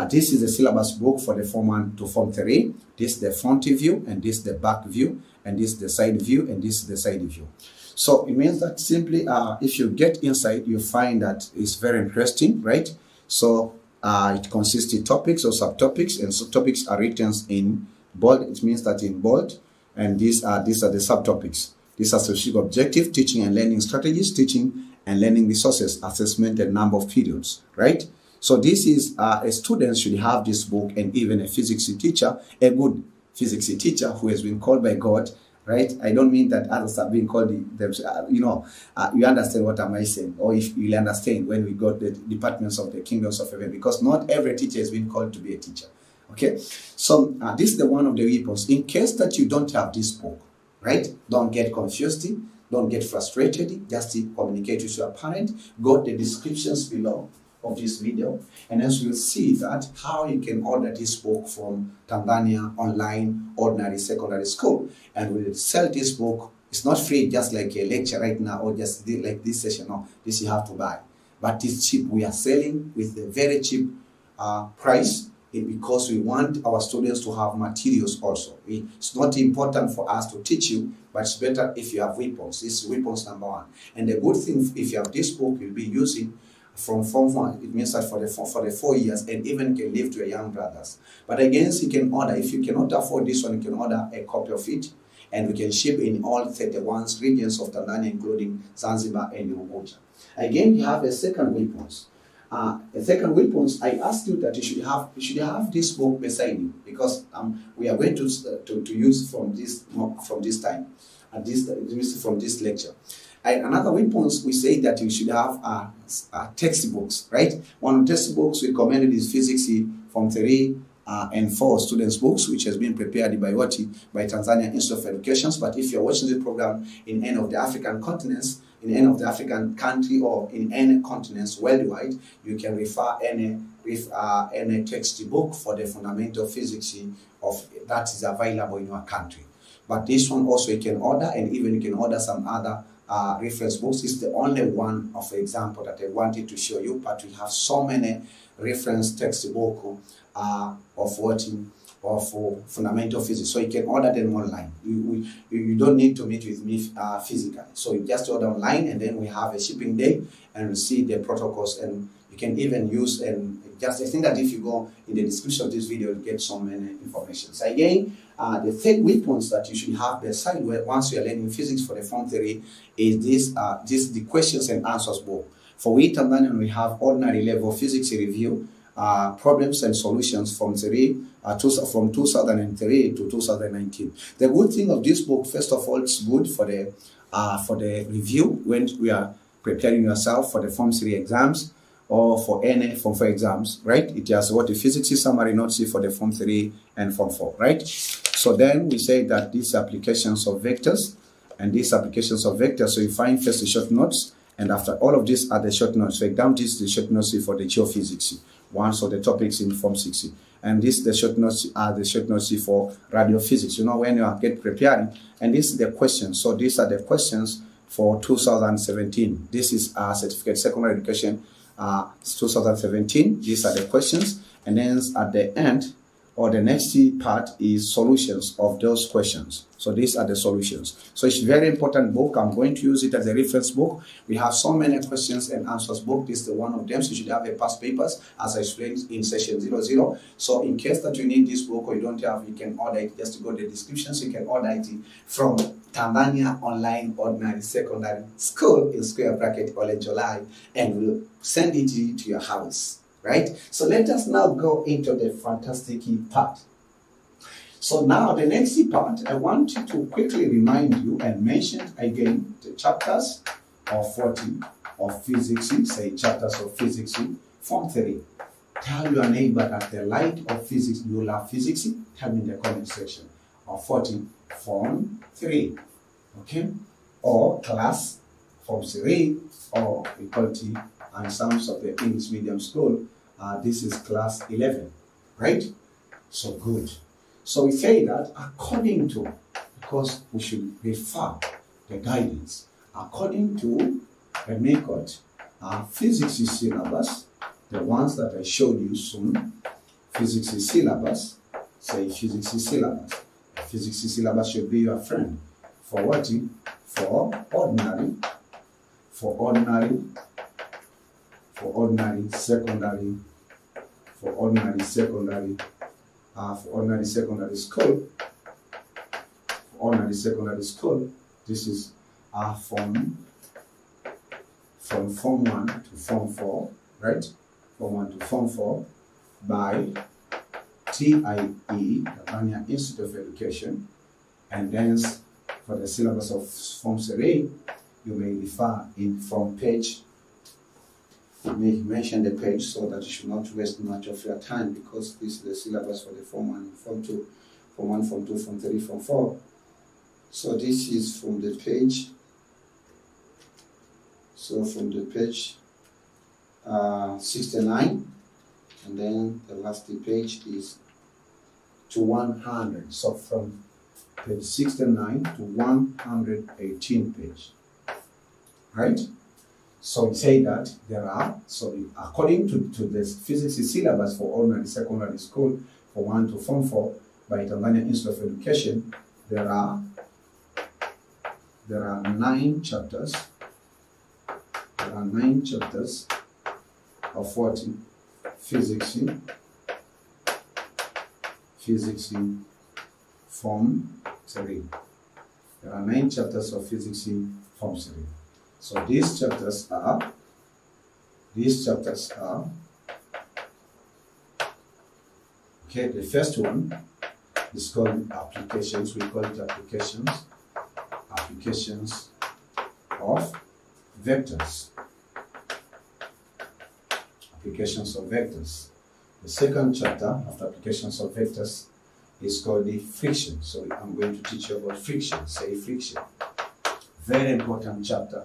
This is the syllabus book for the Form 1 to Form 3. This is the front view, and this is the back view, and this is the side view, and this is the side view. So it means that simply if you get inside, you find that it's very interesting, right? So it consists of topics or subtopics, and subtopics are written in bold. It means that in bold, and these are the subtopics. These are strategic objective, teaching and learning strategies, teaching and learning resources, assessment, and number of periods, right? So this is a student should have this book, and even a physics teacher, a good physics teacher who has been called by God, right? I don't mean that others are being called you understand what am I saying, or if you understand when we got the departments of the kingdoms of heaven, because not every teacher has been called to be a teacher. Okay, so this is the one of the weapons. In case that you don't have this book, right? Don't get confused, don't get frustrated. Just communicate with your parent. Go to the descriptions below of this video, and as you'll see that how you can order this book from Tanzania online ordinary secondary school, and we'll sell this book. It's not free, just like a lecture right now, or just like this session. No, this you have to buy, but it's cheap. We are selling with a very cheap price, because we want our students to have materials also. It's not important for us to teach you, but it's better if you have weapons. This is weapons number 1. And the good thing, if you have this book, you'll be using from Form 1. It means that for the 4 years, and even can leave to your young brothers. But again, you can order. If you cannot afford this one, you can order a copy of it, and we can ship in all 31 regions of Tanzania, including Zanzibar and Unguja. Again, you have a second weapons. The second weapons, I asked you that you should have this book beside you, because we are going to use from this time, from this lecture. And another weapons, we say that you should have textbooks, right? One of the textbooks we recommended is Physics Form 3 and 4 students' books, which has been prepared by Tanzania Institute of Education. But if you're watching this program in any of the African continents, in any of the African country, or in any continents worldwide, you can refer any textbook for the fundamental physics that is available in your country. But this one also you can order, and even you can order some other reference books. It's the only one of example that I wanted to show you, but we have so many reference textbook of fundamental physics, so you can order them online. You don't need to meet with me physically, so you just order online, and then we have a shipping day, and we see the protocols, and you can even use, and just I think that if you go in the description of this video, you'll get so many information. So again, the third weapons that you should have beside once you are learning physics for the Form 3 is the questions and answers book. For we Tanzanian, we have ordinary level physics review, problems and solutions from 2003 to 2019. The good thing of this book, first of all, it's good for the review when we are preparing yourself for the Form 3 exams, or for any Form 4 exams, right? It has what the physics summary notes for the Form 3 and Form 4, right? So then we say that these applications of vectors, so you find first the short notes, and after all of these are the short notes. For example, this is the short notes for the geophysics, one of the topics in Form 6. And this the short notes are the short notes for radiophysics. You know, when you are preparing, and this is the questions. So these are the questions for 2017. This is certificate secondary education 2017. These are the questions, and then at the end or the next part is solutions of those questions. So these are the solutions. So it's a very important book. I'm going to use it as a reference book. We have so many questions and answers book. This is the one of them. So you should have a past papers, as I explained in session 00. So in case that you need this book or you don't have, you can order it. Just to go to the description, so you can order it from Tanzania Online Ordinary Secondary School in square bracket Olenjolai, and we'll send it to your house. Right? So let us now go into the fantastic part. So now the next part, I want you to quickly remind you and mention again the chapters of 40 of physics, say chapters of physics, form 3. Tell your neighbor that the light of physics, you love physics, tell me in the comment section. Of 40, form 3. Okay? Or class, form 3, or equality and sums of the English medium school. This is class 11, right? So good. So we say that according to, because we should refer the guidance, according to the method, physics is syllabus, the ones that I showed you soon, physics is syllabus, say physics is syllabus. Physics is syllabus should be your friend. For what? For ordinary, for ordinary, for ordinary secondary, for ordinary secondary, for ordinary secondary school, for ordinary secondary school. This is from form 1 to form 4, right? Form 1 to form 4 by TIE, Tanzania Institute of Education, and then for the syllabus of form 3, you may refer in from page. May mention the page so that you should not waste much of your time, because this is the syllabus for the form 1, form 2, form 1, form 2, form 3, form 4. So this is from the page. So from the page 69, and then the last page is to 100. So from page 69 to 118 page, right? So we say that there are, so according to the physics syllabus for ordinary secondary school, for 1 to form 4, by Tanzania Institute of Education, there are 9 chapters. There are 9 chapters of what? Physics in form 3. There are 9 chapters of physics in form 3. So these chapters are, okay, the first one is called applications. We call it applications of vectors. Applications of vectors. The second chapter after applications of vectors is called the friction. So I'm going to teach you about friction. Say friction. Very important chapter.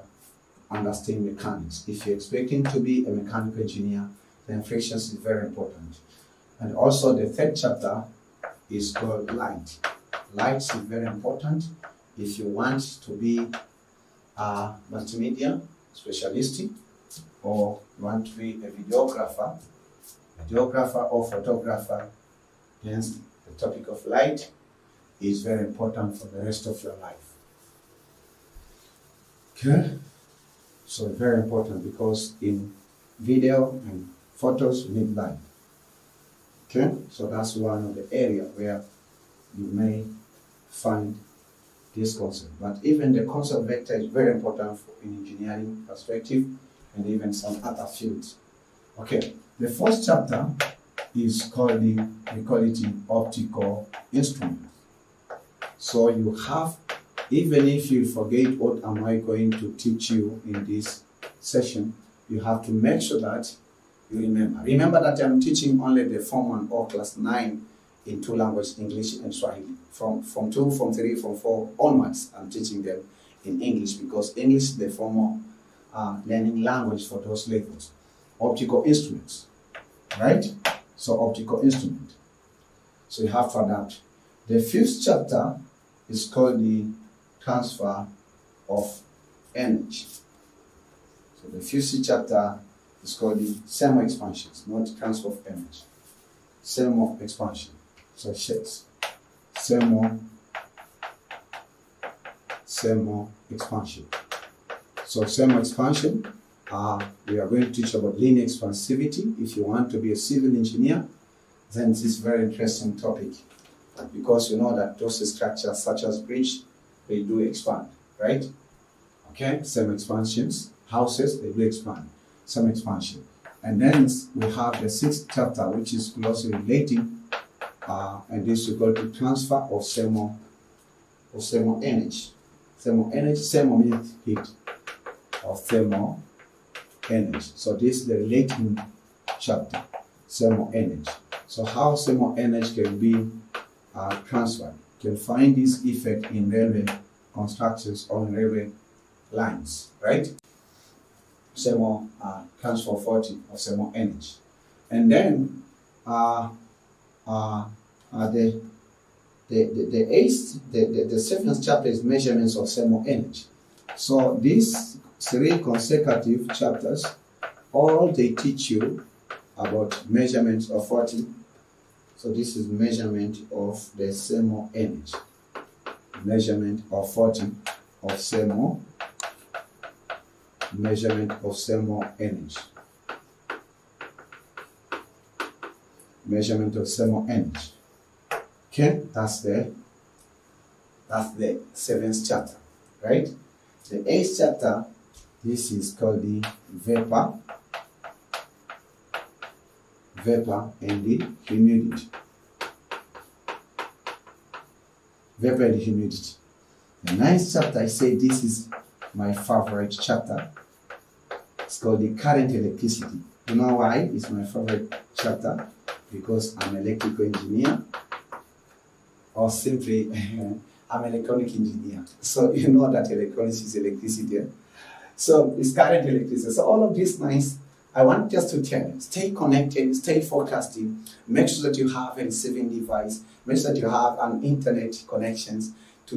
Understand mechanics. If you're expecting to be a mechanical engineer, then frictions is very important. And also the third chapter is called light. Light is very important if you want to be a multimedia specialist, or you want to be a videographer or photographer. Hence, the topic of light is very important for the rest of your life. Okay? So very important, because in video and photos you need light. Okay? So that's one of the areas where you may find this concept. But even the concept vector is very important in engineering perspective and even some other fields. Okay, the first chapter is called we call it optical instrument. So you have, even if you forget what am I going to teach you in this session, you have to make sure that you remember. Remember that I'm teaching only the Form 1 or Class 9 in 2 languages, English and Swahili. From 2, from 3, from 4 onwards, I'm teaching them in English, because English is the formal learning language for those levels. Optical instruments, right? So optical instrument. So you have to adapt. The fifth chapter is called the transfer of energy. So the fifth chapter is called the thermal expansions, not transfer of energy. Thermal expansion. So shapes. Semo expansion. So semo expansion, we are going to teach about linear expansivity. If you want to be a civil engineer, then this is a very interesting topic, because you know that those structures such as bridge, they do expand, right? Okay, semo expansions, houses, they do expand, semo expansion. And then we have the sixth chapter, which is closely relating, and this is equal to transfer of semo energy. Thermal energy, thermal means heat, or thermal energy. So this is the relating chapter, thermal energy. So how thermal energy can be transferred. You can find this effect in railway constructions or in railway lines, right? Thermal transfer 40 of thermal energy. And then the seventh chapter is measurements of thermal energy. So these 3 consecutive chapters, all they teach you about measurements of 40. So this is measurement of the thermal energy. Measurement of 40 of thermal. Measurement of thermal energy. Measurement of thermal energy. Okay, that's the 7th chapter, right? The 8th chapter, this is called the vapor and the humidity. Vapor and humidity. The 9th chapter, I say this is my favorite chapter. It's called the current electricity. You know why it's my favorite chapter? Because I'm an electrical engineer, or simply I'm an electronic engineer. So you know that electronics is electricity. So it's current electricity. So all of these nice, I want just to tell you, stay connected, stay forecasting, make sure that you have a receiving device, make sure that you have an internet connections to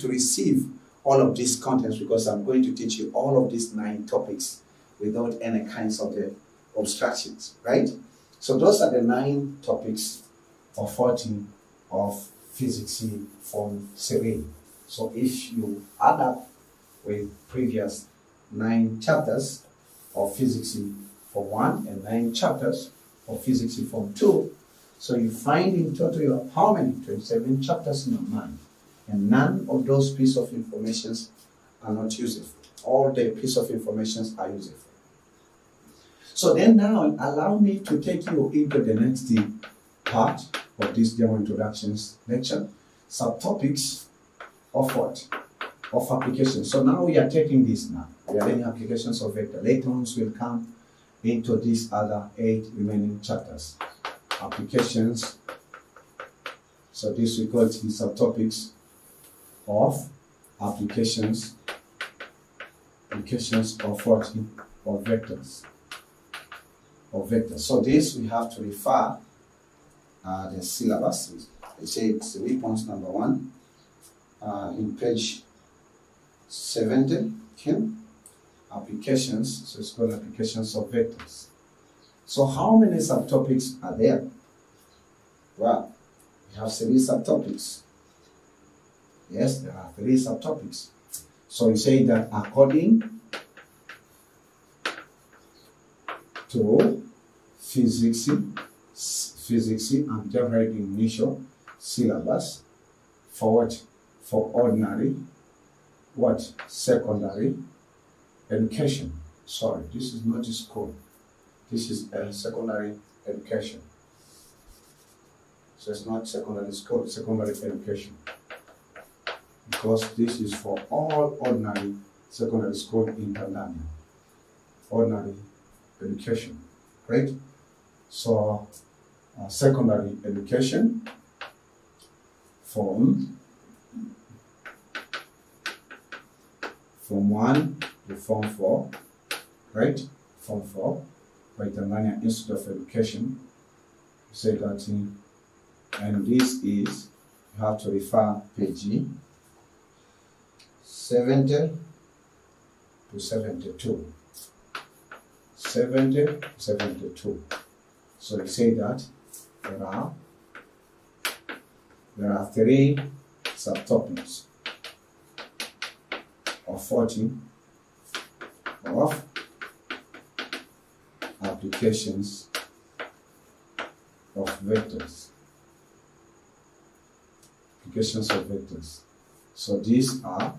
receive all of these contents, because I'm going to teach you all of these 9 topics without any kinds of the obstructions, right? So those are the 9 topics of 14 of Physics Form 3. So if you add up with previous 9 chapters of Physics Form 1 and 9 chapters of Physics Form 2, so you find in total you have how many? 27 chapters in your mind. And none of those pieces of information are not useful. All the pieces of information are useful. So then now allow me to take you into the next part of this general introductions lecture, subtopics of what? Of applications. So now we are taking this now. We are learning applications of vector. Later on we'll come into these other 8 remaining chapters. Applications. So this we call it the subtopics of applications of 40 of vectors. So this we have to refer the syllabus. They say it's the points number 1 in page 70. Okay. Applications. So it's called applications of vectors. So how many subtopics are there? Well, we have 3 subtopics. Yes, there are 3 subtopics. So you say that according to physics, I'm just writing initial syllabus for what? For ordinary, what? Secondary education. Sorry, this is not school. This is secondary education. So it's not secondary school, secondary education. Because this is for all ordinary secondary school in Tanzania. Ordinary education, right? So secondary education from 1 to Form 4, right? Form 4 by Tanzania Institute of Education. Say that in, and this is, you have to refer page 70 to 72. 70 to 72. So we say that there are there are 3 subtopics of 40 of applications of vectors. Applications of vectors. So these are,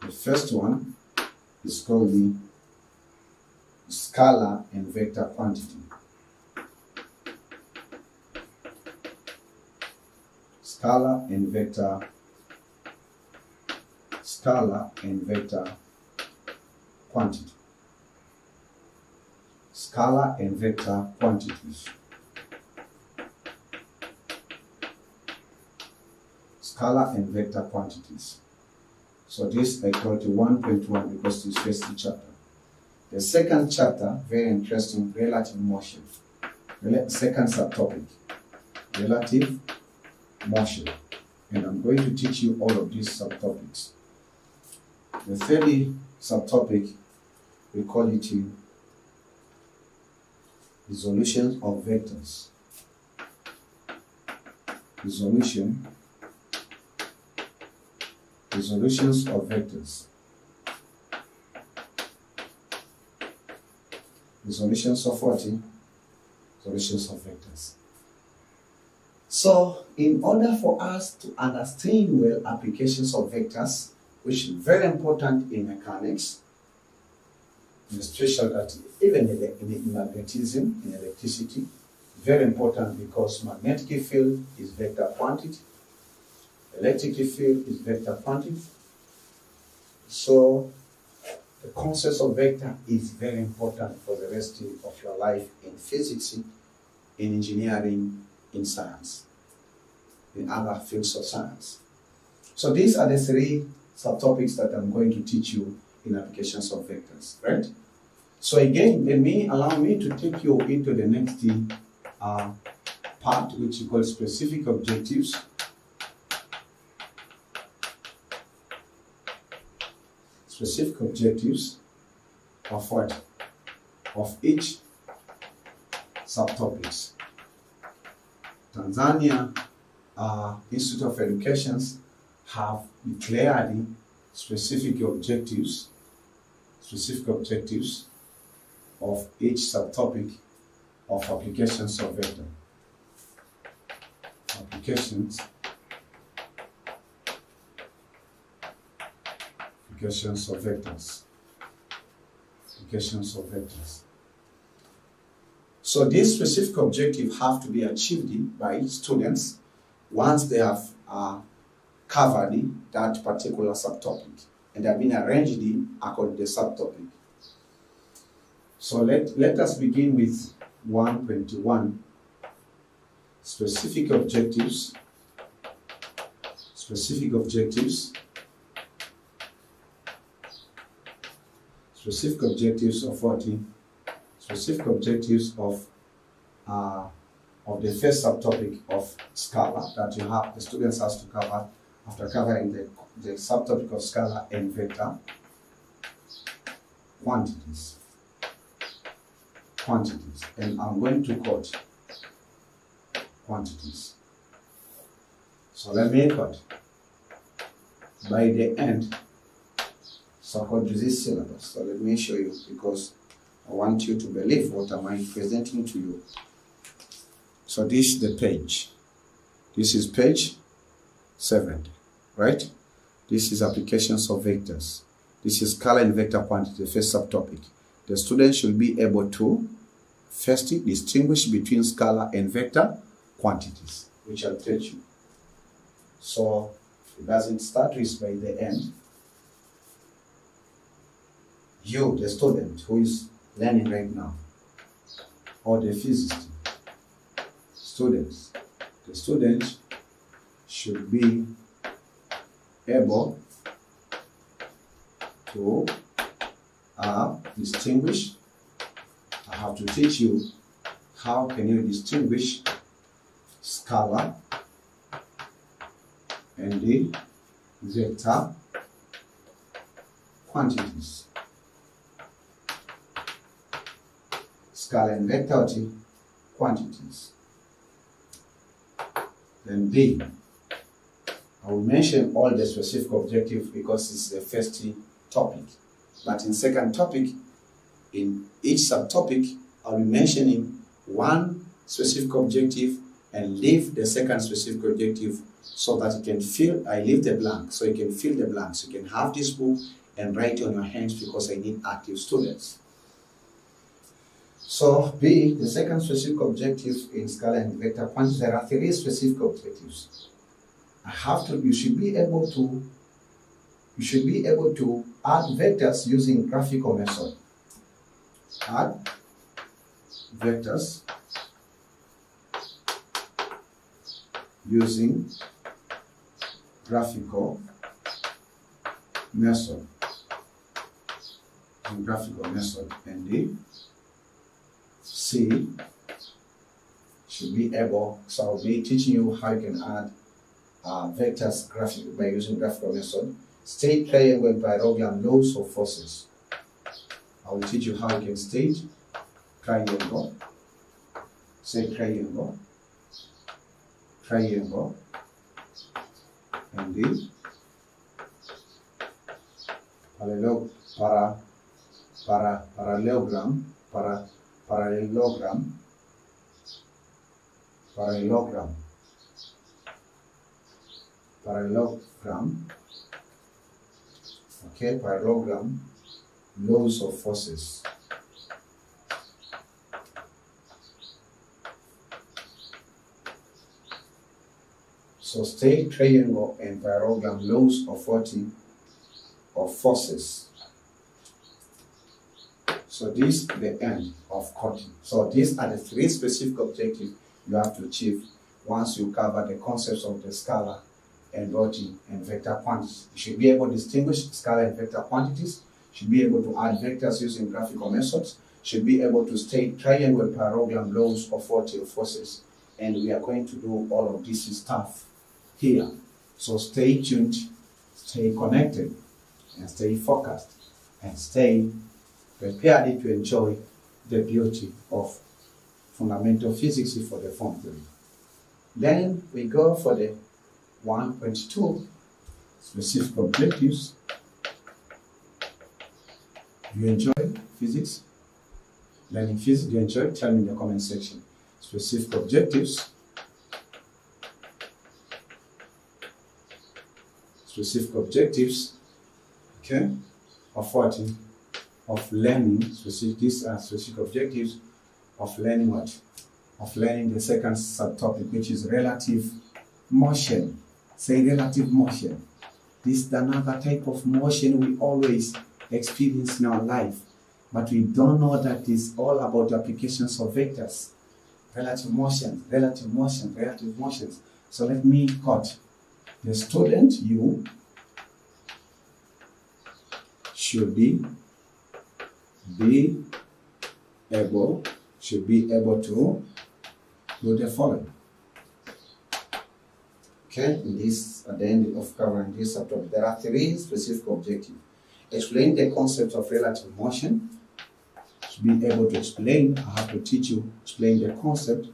the first one is called the scalar and vector quantity. Scalar and vector quantity. Scalar and vector quantities. Scalar and vector quantities. So this I call it 1.1 because this is first chapter. The second chapter, very interesting, relative motion. Second subtopic, relative motion. And I'm going to teach you all of these subtopics. The third subtopic, we call it resolution of vectors. Resolutions of vectors. Resolutions of what? Resolutions of vectors. So, in order for us to understand well applications of vectors, which is very important in mechanics, especially that even in magnetism, in electricity, very important because magnetic field is vector quantity, electric field is vector quantity. So the concept of vector is very important for the rest of your life in physics, in engineering, in science, in other fields of science. So these are the 3 subtopics that I'm going to teach you in applications of vectors, right? So again, allow me to take you into the next part, which is called specific objectives. Specific objectives of what? Of each subtopics. Tanzania Institute of Education have declared specific objectives of each subtopic of applications of vector. Applications of vectors. Applications of vectors. So these specific objectives have to be achieved by students once they have covered that particular subtopic and have been arranged according to the subtopic. So let us begin with 1.1, specific objectives of what? Specific objectives of the first subtopic of scalar that you have, the students has to cover after covering the subtopic of scalar and vector quantities. And I'm going to quote quantities. So let me quote. By the end, so according to this syllabus, so let me show you because I want you to believe what am I presenting to you. So this is the page. This is page 7, right? This is applications of vectors. This is scalar and vector quantity, the first subtopic. The student should be able to first distinguish between scalar and vector quantities, which I'll teach you. So it doesn't start with by the end. You, the student who is learning right now, or the physicist, the student should be able to distinguish. I have to teach you how can you distinguish scalar and the vector quantities. Scalar and vector quantities. Then B, I will mention all the specific objectives because it's the first topic. But in second topic, in each subtopic, I'll be mentioning one specific objective and leave the second specific objective so that you can fill, I leave the blank, so you can fill the blanks. You can have this book and write it on your hands because I need active students. So B, the second specific objective in scalar and vector quantities, there are 3 specific objectives. You should be able to add vectors using graphical method. Add vectors using graphical method. And the C should be able, so I'll be teaching you how you can add vectors by using graphical method. State triangle and parallelogram laws of forces. I will teach you how you can state triangle, say triangle, and the parallelogram laws of forces. So state triangle and parallelogram laws of forces. So this is the end of coding. So these are the 3 specific objectives you have to achieve once you cover the concepts of the scalar and Rorty and vector quantities. You should be able to distinguish scalar and vector quantities, should be able to add vectors using graphical methods, should be able to state triangle and parallelogram laws of Rorty of forces. And we are going to do all of this stuff here. So stay tuned, stay connected, and stay focused, and stay prepared to enjoy the beauty of fundamental physics for the Form 3. Then we go for the 1.2 specific objectives. Do you enjoy physics? Learning physics, do you enjoy? Tell me in the comment section. Specific objectives. Specific objectives, okay, of what? Of learning. These are specific objectives of learning what? Of learning the second subtopic, which is relative motion. Say relative motion. This is another type of motion we always experience in our life, but we don't know that it's all about the applications of vectors. Relative motion, relative motion, relative motions. So let me quote. The student, you, should be able to do the following. Okay, in this, at the end of covering this subtopic, there are 3 specific objectives. Explain the concept of relative motion. To be able to explain, I have to teach you, explain the concept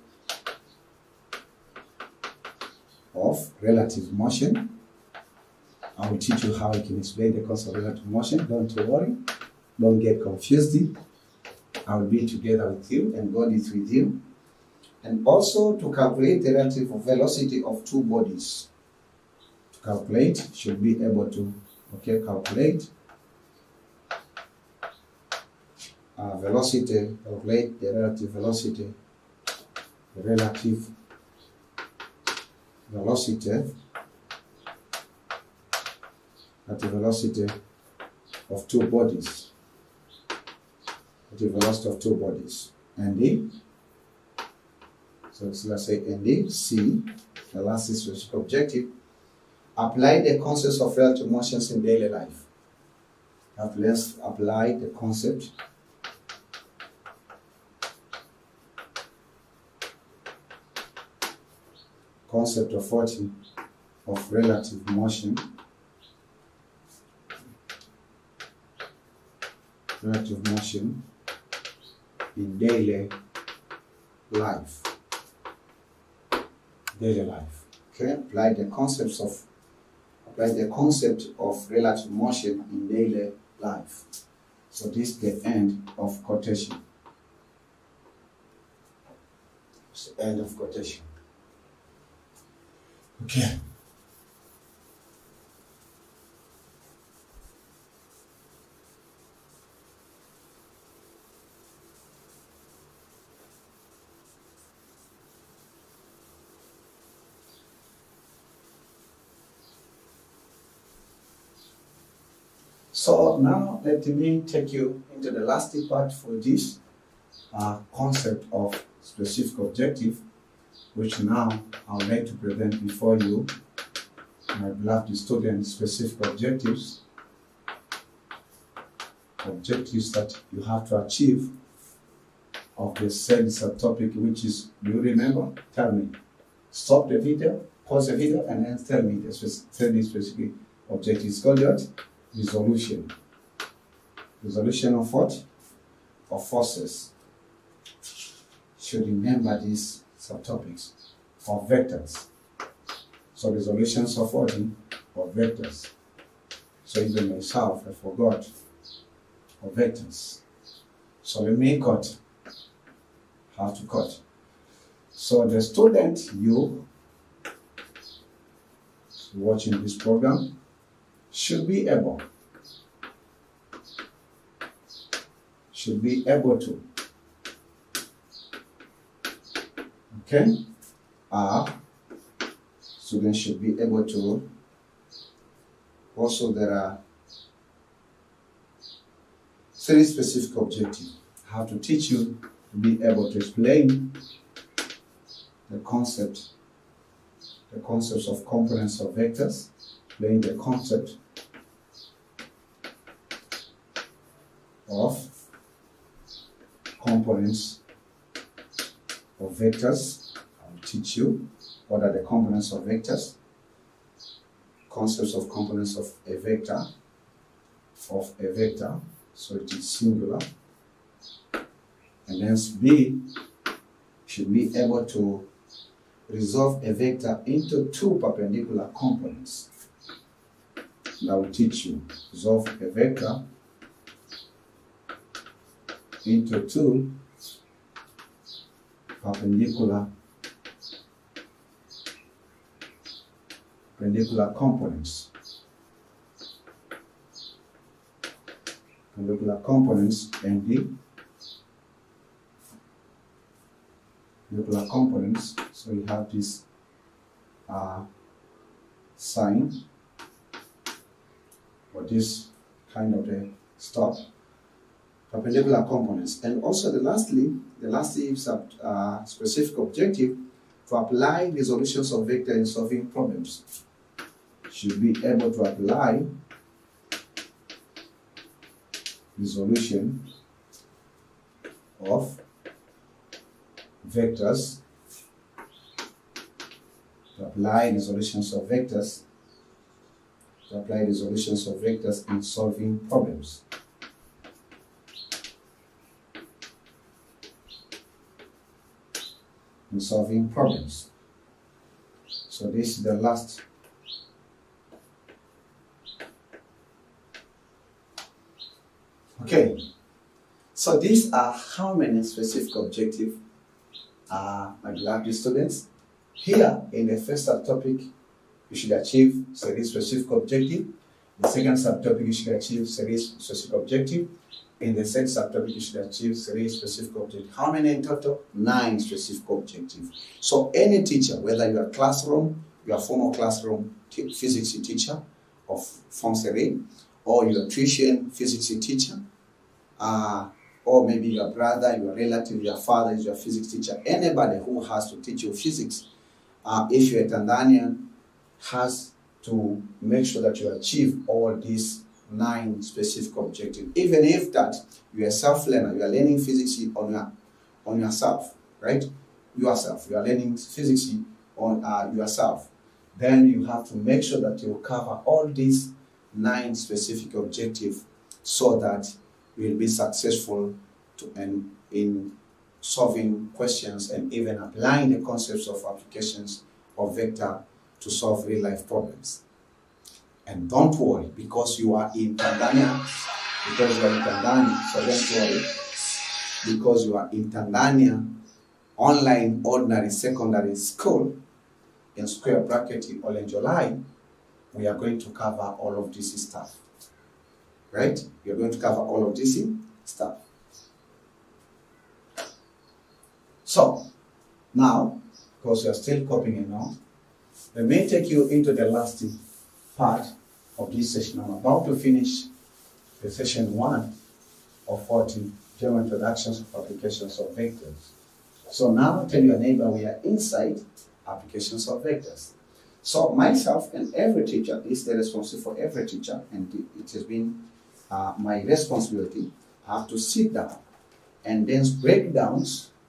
of relative motion. I will teach you how you can explain the concept of relative motion. Don't worry, don't get confused. I will be together with you and God is with you. And also to calculate the relative velocity of 2 bodies. To calculate, should be able to, okay, calculate velocity, calculate the relative velocity, of 2 bodies. The velocity of 2 bodies. And the, so let's say ND, C, the last specific objective, apply the concepts of relative motions in daily life. Let's apply the concept of what? Of relative motion. Relative motion in daily life. Daily life. Okay, apply the concept of relative motion in daily life. So this is the end of quotation. It's the end of quotation. Okay. So now let me take you into the last part for this concept of specific objective, which now I would like to present before you, my beloved students, specific objectives that you have to achieve of the said subtopic, which is, do you remember? Tell me. Stop the video, pause the video, and then tell me the specific objective. It's called what? Resolution. Resolution of what? Of forces. Should remember these subtopics of vectors. So resolutions of what? Of vectors. So even myself, I forgot. Of vectors. So let me cut. How to cut. So the student, you watching this program, should be able to, okay, students should be able to, also there are three specific objectives. I have to teach you to be able to explain the concepts of components of vectors, explain the concept of components of vectors. I will teach you what are the components of vectors, concepts of components of a vector, so it is singular. And then B, should be able to resolve a vector into two perpendicular components. And I will teach you, resolve a vector into two perpendicular components. Perpendicular components and the perpendicular components. So we have this sign for this kind of a stop. Perpendicular components. And also the lastly specific objective to apply resolutions of vector in solving problems. Should be able to apply resolution of vectors, in solving problems. So this is the last. Okay. So these are how many specific objectives, my beloved students. Here in the first subtopic, you should achieve series specific objective. The second subtopic, you should achieve series specific objective. In the third subtopic, you should achieve series specific objective. How many in total? 9 specific objectives. So any teacher, whether you are classroom, you are former classroom physics teacher of Form 3, or you are tuition physics teacher, or maybe your brother, your relative, your father is your physics teacher, anybody who has to teach you physics, if you're a Tanzanian, has to make sure that you achieve all these 9 specific objectives. Even if that you are a self-learner, you are learning physics on yourself, right? You are learning physics on yourself. Then you have to make sure that you cover all these 9 specific objectives so that you will be successful in solving questions and even applying the concepts of applications of vector to solve real life problems. And don't worry, because you are in Tanzania, so don't worry, because you are in Tanzania Online Ordinary Secondary School in square bracket in Olenjolai, we are going to cover all of this stuff. Right? We are going to cover all of this stuff. So, now, because you are still copying it now, let me take you into the last part of this session. I'm about to finish the session 1 of 40 general introductions of applications of vectors. So now tell your neighbor we are inside applications of vectors. So myself and every teacher is the responsibility for every teacher, and it has been my responsibility. I have to sit down and then break down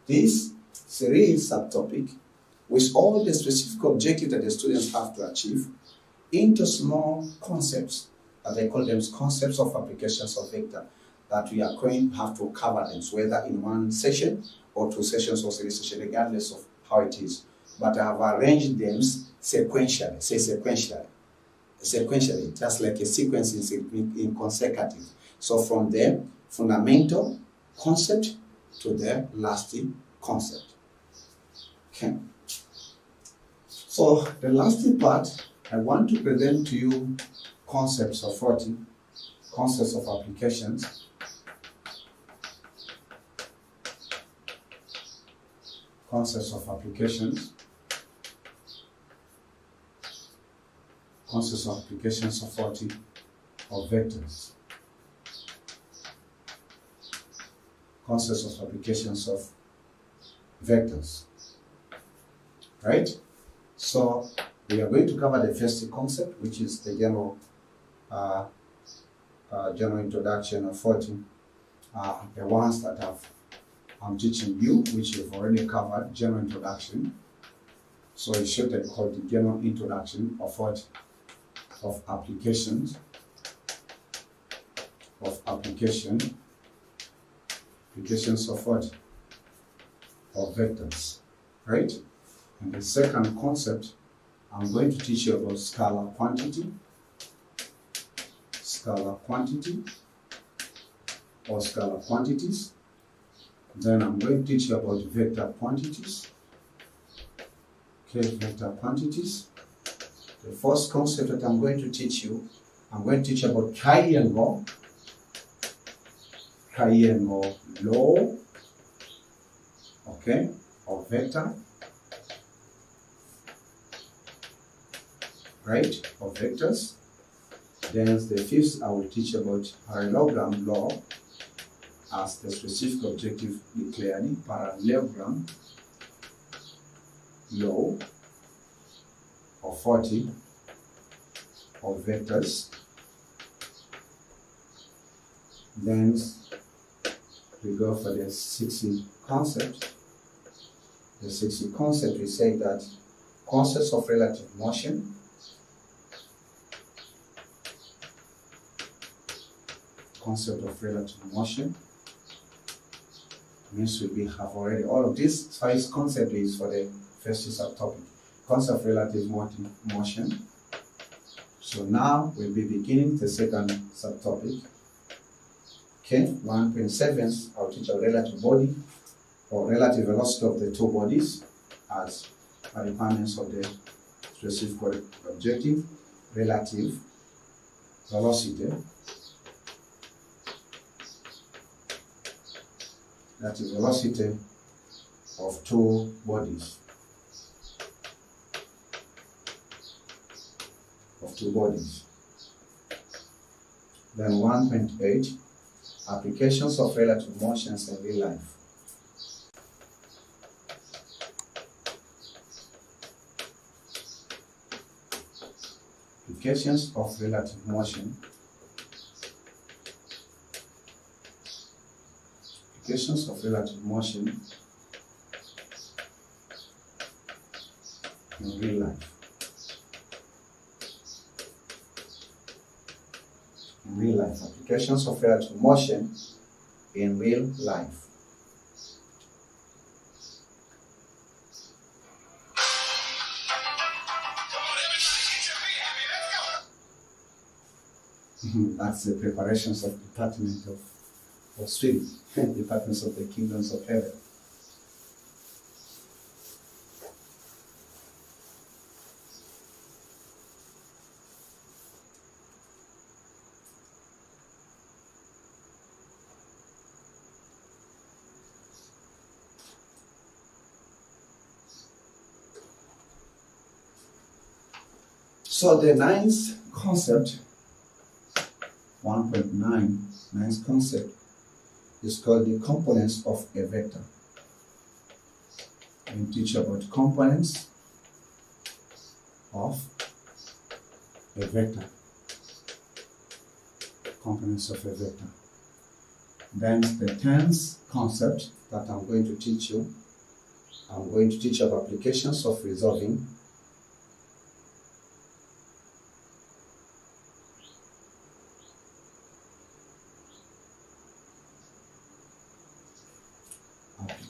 this series subtopic with all the specific objectives that the students have to achieve into small concepts, as I call them, concepts of applications of vector, that we are going to have to cover them, so whether in one session or 2 sessions or 3 sessions, regardless of how it is. But I have arranged them sequentially, sequentially, just like a sequence in consecutive. So from the fundamental concept to the lasting concept. Okay. So the lasting part, I want to present to you concepts of 40, concepts of applications. Concepts of applications. Concepts of applications of 40 of vectors. Concepts of applications of vectors. Right? So we are going to cover the first concept, which is the general introduction of 40. The ones that I'm teaching you, which you've already covered, general introduction. So it's short and called the general introduction of what? Of applications. Applications of what? Of vectors. Right? And the second concept, I'm going to teach you about scalar quantity. Scalar quantity or scalar quantities. Then I'm going to teach you about vector quantities. Okay, vector quantities. The first concept that I'm going to teach you, I'm going to teach you about triangle law, okay, of vector, right, of vectors. Then the fifth, I will teach you about parallelogram law, as the specific objective declared, parallelogram law of 40 of vectors. Then we go for the 60 concept. The 60 concept, we say that concepts of relative motion, concept of relative motion, means we have already all of this. So this concept is for the first subtopic, concept of relative motion. So now we'll be beginning the second subtopic. Okay, 1.7, I'll teach a relative body or relative velocity of the two bodies as requirements of the specific objective. Relative velocity. Relative velocity of two bodies. Then 1.8, applications of relative motions in real life. Applications of relative motion. Applications of relative motion in real life. In real life. Applications of relative motion in real life. That's the preparations of Department of Swimming, Departments of the Kingdoms of Heaven. So the ninth concept, 1.9, ninth concept, is called the components of a vector. We teach about components of a vector. Components of a vector. Then the 10th concept that I'm going to teach you, I'm going to teach about applications of resolving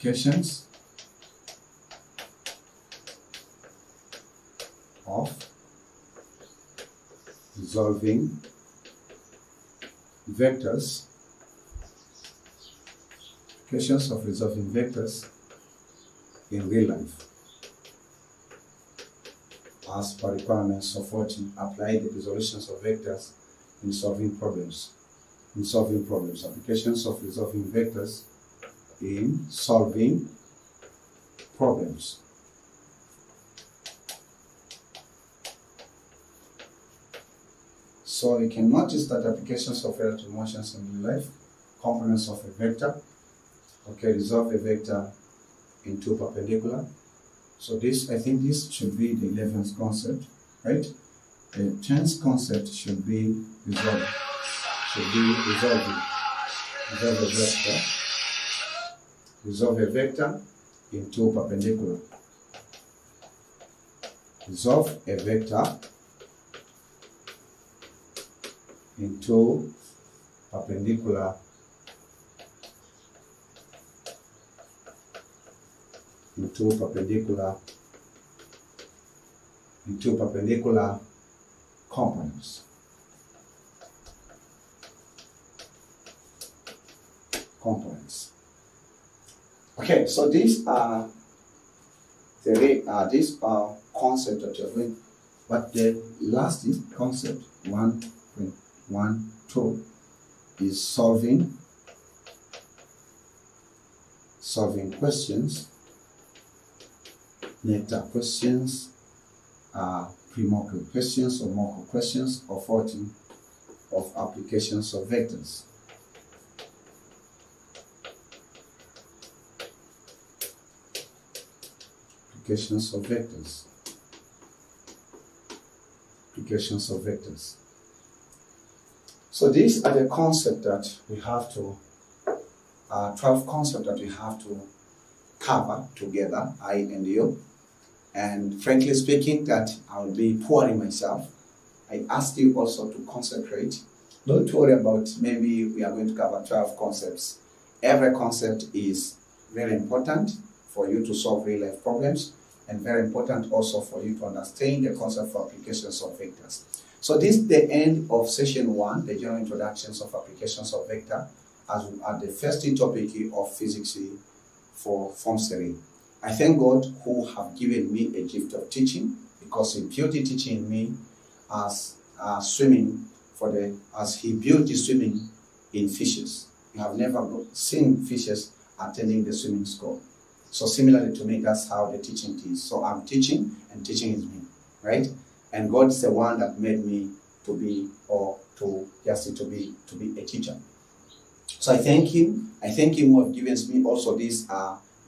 applications of resolving vectors, applications of resolving vectors in real life as per requirements of what apply the resolutions of vectors in solving problems. Applications of resolving vectors in solving problems. So you can notice that applications of relative motions in real life, components of a vector, okay, resolve a vector into perpendicular. So this, I think this should be the 11th concept, right? The 10th concept should be resolve a vector into perpendicular. Resolve a vector into perpendicular components. Okay, so these are concepts that you're going, but the last is concept 1.12 is solving questions, meta questions, pre-mock questions or mock questions of applications of vectors. Applications of vectors. So these are the concepts that we have to, 12 concepts that we have to cover together, I and you. And frankly speaking, that I will be pouring myself. I ask you also to concentrate. Don't worry about maybe we are going to cover 12 concepts. Every concept is very important for you to solve real life problems, and very important also for you to understand the concept for applications of vectors. So this is the end of session 1, the general introductions of applications of vector, as we are the first topic of physics for Form 3. I thank God who have given me a gift of teaching, because He built the teaching in me as swimming as He built the swimming in fishes. You have never seen fishes attending the swimming school. So similarly to me, that's how the teaching is. So I'm teaching, and teaching is me, right? And God is the one that made me to be a teacher. So I thank Him. I thank Him who has given me also this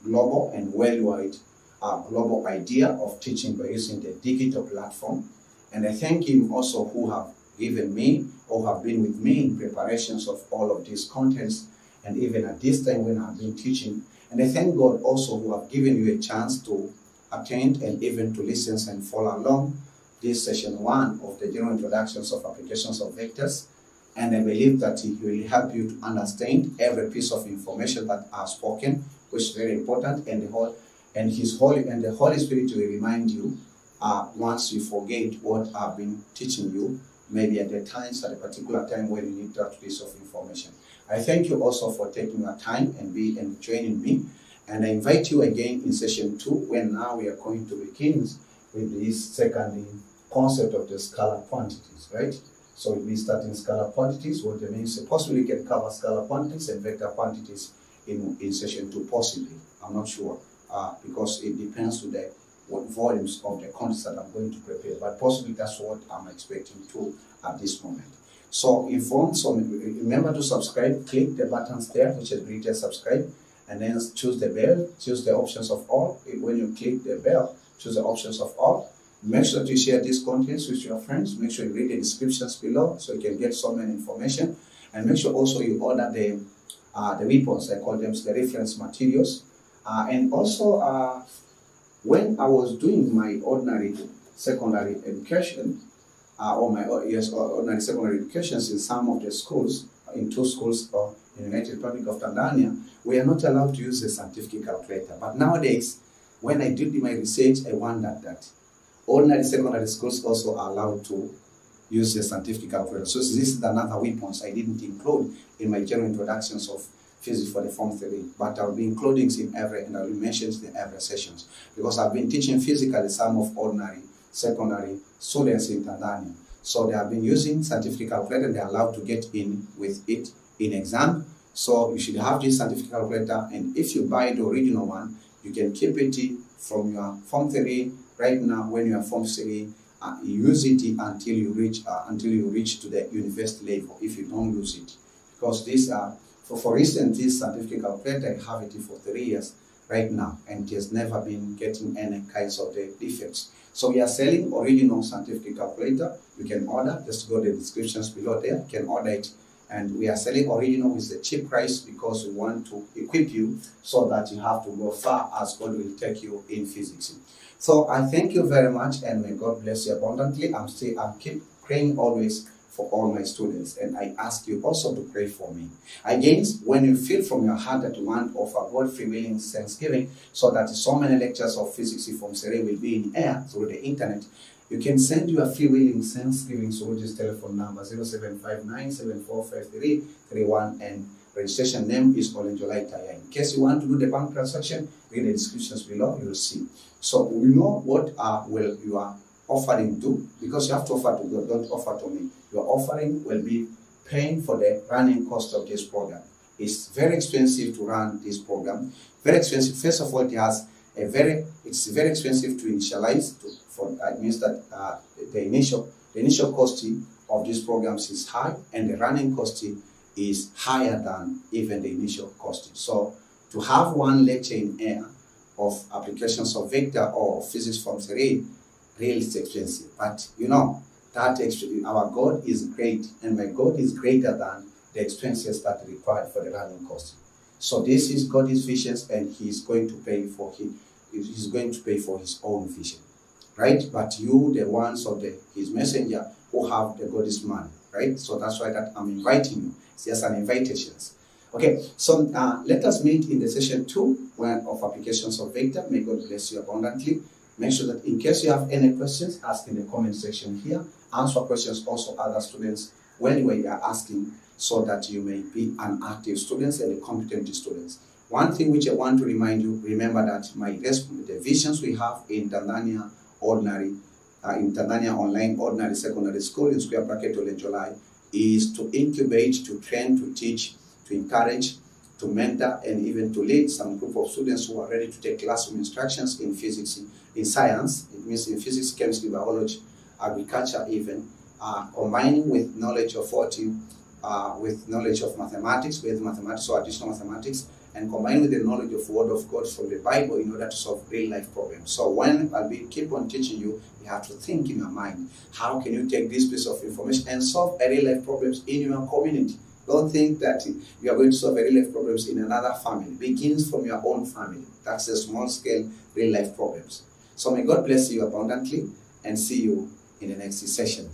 global and worldwide global idea of teaching by using the digital platform. And I thank Him also who have given me or have been with me in preparations of all of these contents, and even at this time when I've been teaching. And I thank God also who have given you a chance to attend and even to listen and follow along this session 1 of the general introductions of applications of vectors. And I believe that He will help you to understand every piece of information that I've spoken, which is very important, and the Holy Spirit will remind you once you forget what I've been teaching you, maybe at a particular time when you need that piece of information. I thank you also for taking your time and joining me. And I invite you again in session 2, when now we are going to begin with this second concept of the scalar quantities, right? So we'll be starting scalar quantities, what it means. Possibly we can cover scalar quantities and vector quantities in session 2, possibly. I'm not sure, because it depends on what volumes of the concepts that I'm going to prepare. But possibly that's what I'm expecting to at this moment. So remember to subscribe, click the buttons there, which is written subscribe, and then choose the bell, choose the options of all. When you click the bell, choose the options of all. Make sure to share these contents with your friends. Make sure you read the descriptions below so you can get so many information. And make sure also you order the weapons, I call them the reference materials. And also, when I was doing my ordinary secondary education, ordinary secondary educations in some of the schools, in 2 schools in the United Republic of Tanzania, we are not allowed to use a scientific calculator. But nowadays, when I did my research, I wondered that ordinary secondary schools also are allowed to use a scientific calculator. So this is another weapons I didn't include in my general introductions of physics for the Form 3, but I'll be including in and I'll be mentioning in every sessions, because I've been teaching physically some of ordinary secondary students in Tanzania. So they have been using scientific calculator and they're allowed to get in with it in exam. So you should have this scientific calculator, and if you buy the original one, you can keep it from your Form 3 right now. When you are Form 3, you use it until you reach to the university level. If you don't use it, because these are, for instance, this scientific calculator, I have it for 3 years right now, and it has never been getting any kinds of the defects. So we are selling original scientific calculator. You can order, just go to the descriptions below there, you can order it. And we are selling original with a cheap price, because we want to equip you so that you have to go far as God will take you in physics. So I thank you very much, and may God bless you abundantly. I'm keep praying always for all my students, and I ask you also to pray for me. Again, when you feel from your heart that you want to offer God free willing thanksgiving, so that so many lectures of physics from Sere will be in air through the internet, you can send your free willing thanksgiving through this telephone number 0759745331, and registration name is Olenjolai. In case you want to do the bank transaction, read the descriptions below, you will see. So we know what you are offering to, because you have to offer to God, don't offer to me. Your offering will be paying for the running cost of this program. It's very expensive to run this program. Very expensive. First of all, it's very expensive to initialize. It means that the initial cost of these programs is high, and the running cost is higher than even the initial cost. So to have one lecture in air of applications of vector or physics from 3 really is expensive. But you know that our God is great, and my God is greater than the expenses that are required for the running cost. So this is God's vision, and He's going to pay for He's going to pay for His own vision, right? But you, the ones of His messenger, who have the God's money, right? So that's why that I'm inviting you. It's just an invitation. Okay, so let us meet in the session 2 of applications of vector. May God bless you abundantly. Make sure that in case you have any questions, ask in the comment section here. Answer questions also other students when you are asking, so that you may be an active student and a competent student. One thing which I want to remind you, remember that the visions we have in Tanzania Online Ordinary Secondary School in square bracket Olenjolai is to incubate, to train, to teach, to encourage, to mentor, and even to lead some group of students who are ready to take classroom instructions in physics, in science. It means in physics, chemistry, biology, agriculture, even combining with knowledge of with knowledge of mathematics, with mathematics or additional mathematics, and combined with the knowledge of Word of God from the Bible in order to solve real-life problems. So when I'll keep on teaching you, you have to think in your mind, how can you take this piece of information and solve real-life problems in your community? Don't think that you are going to solve real-life problems in another family. It begins from your own family. That's the small-scale real-life problems. So may God bless you abundantly, and see you in the next session.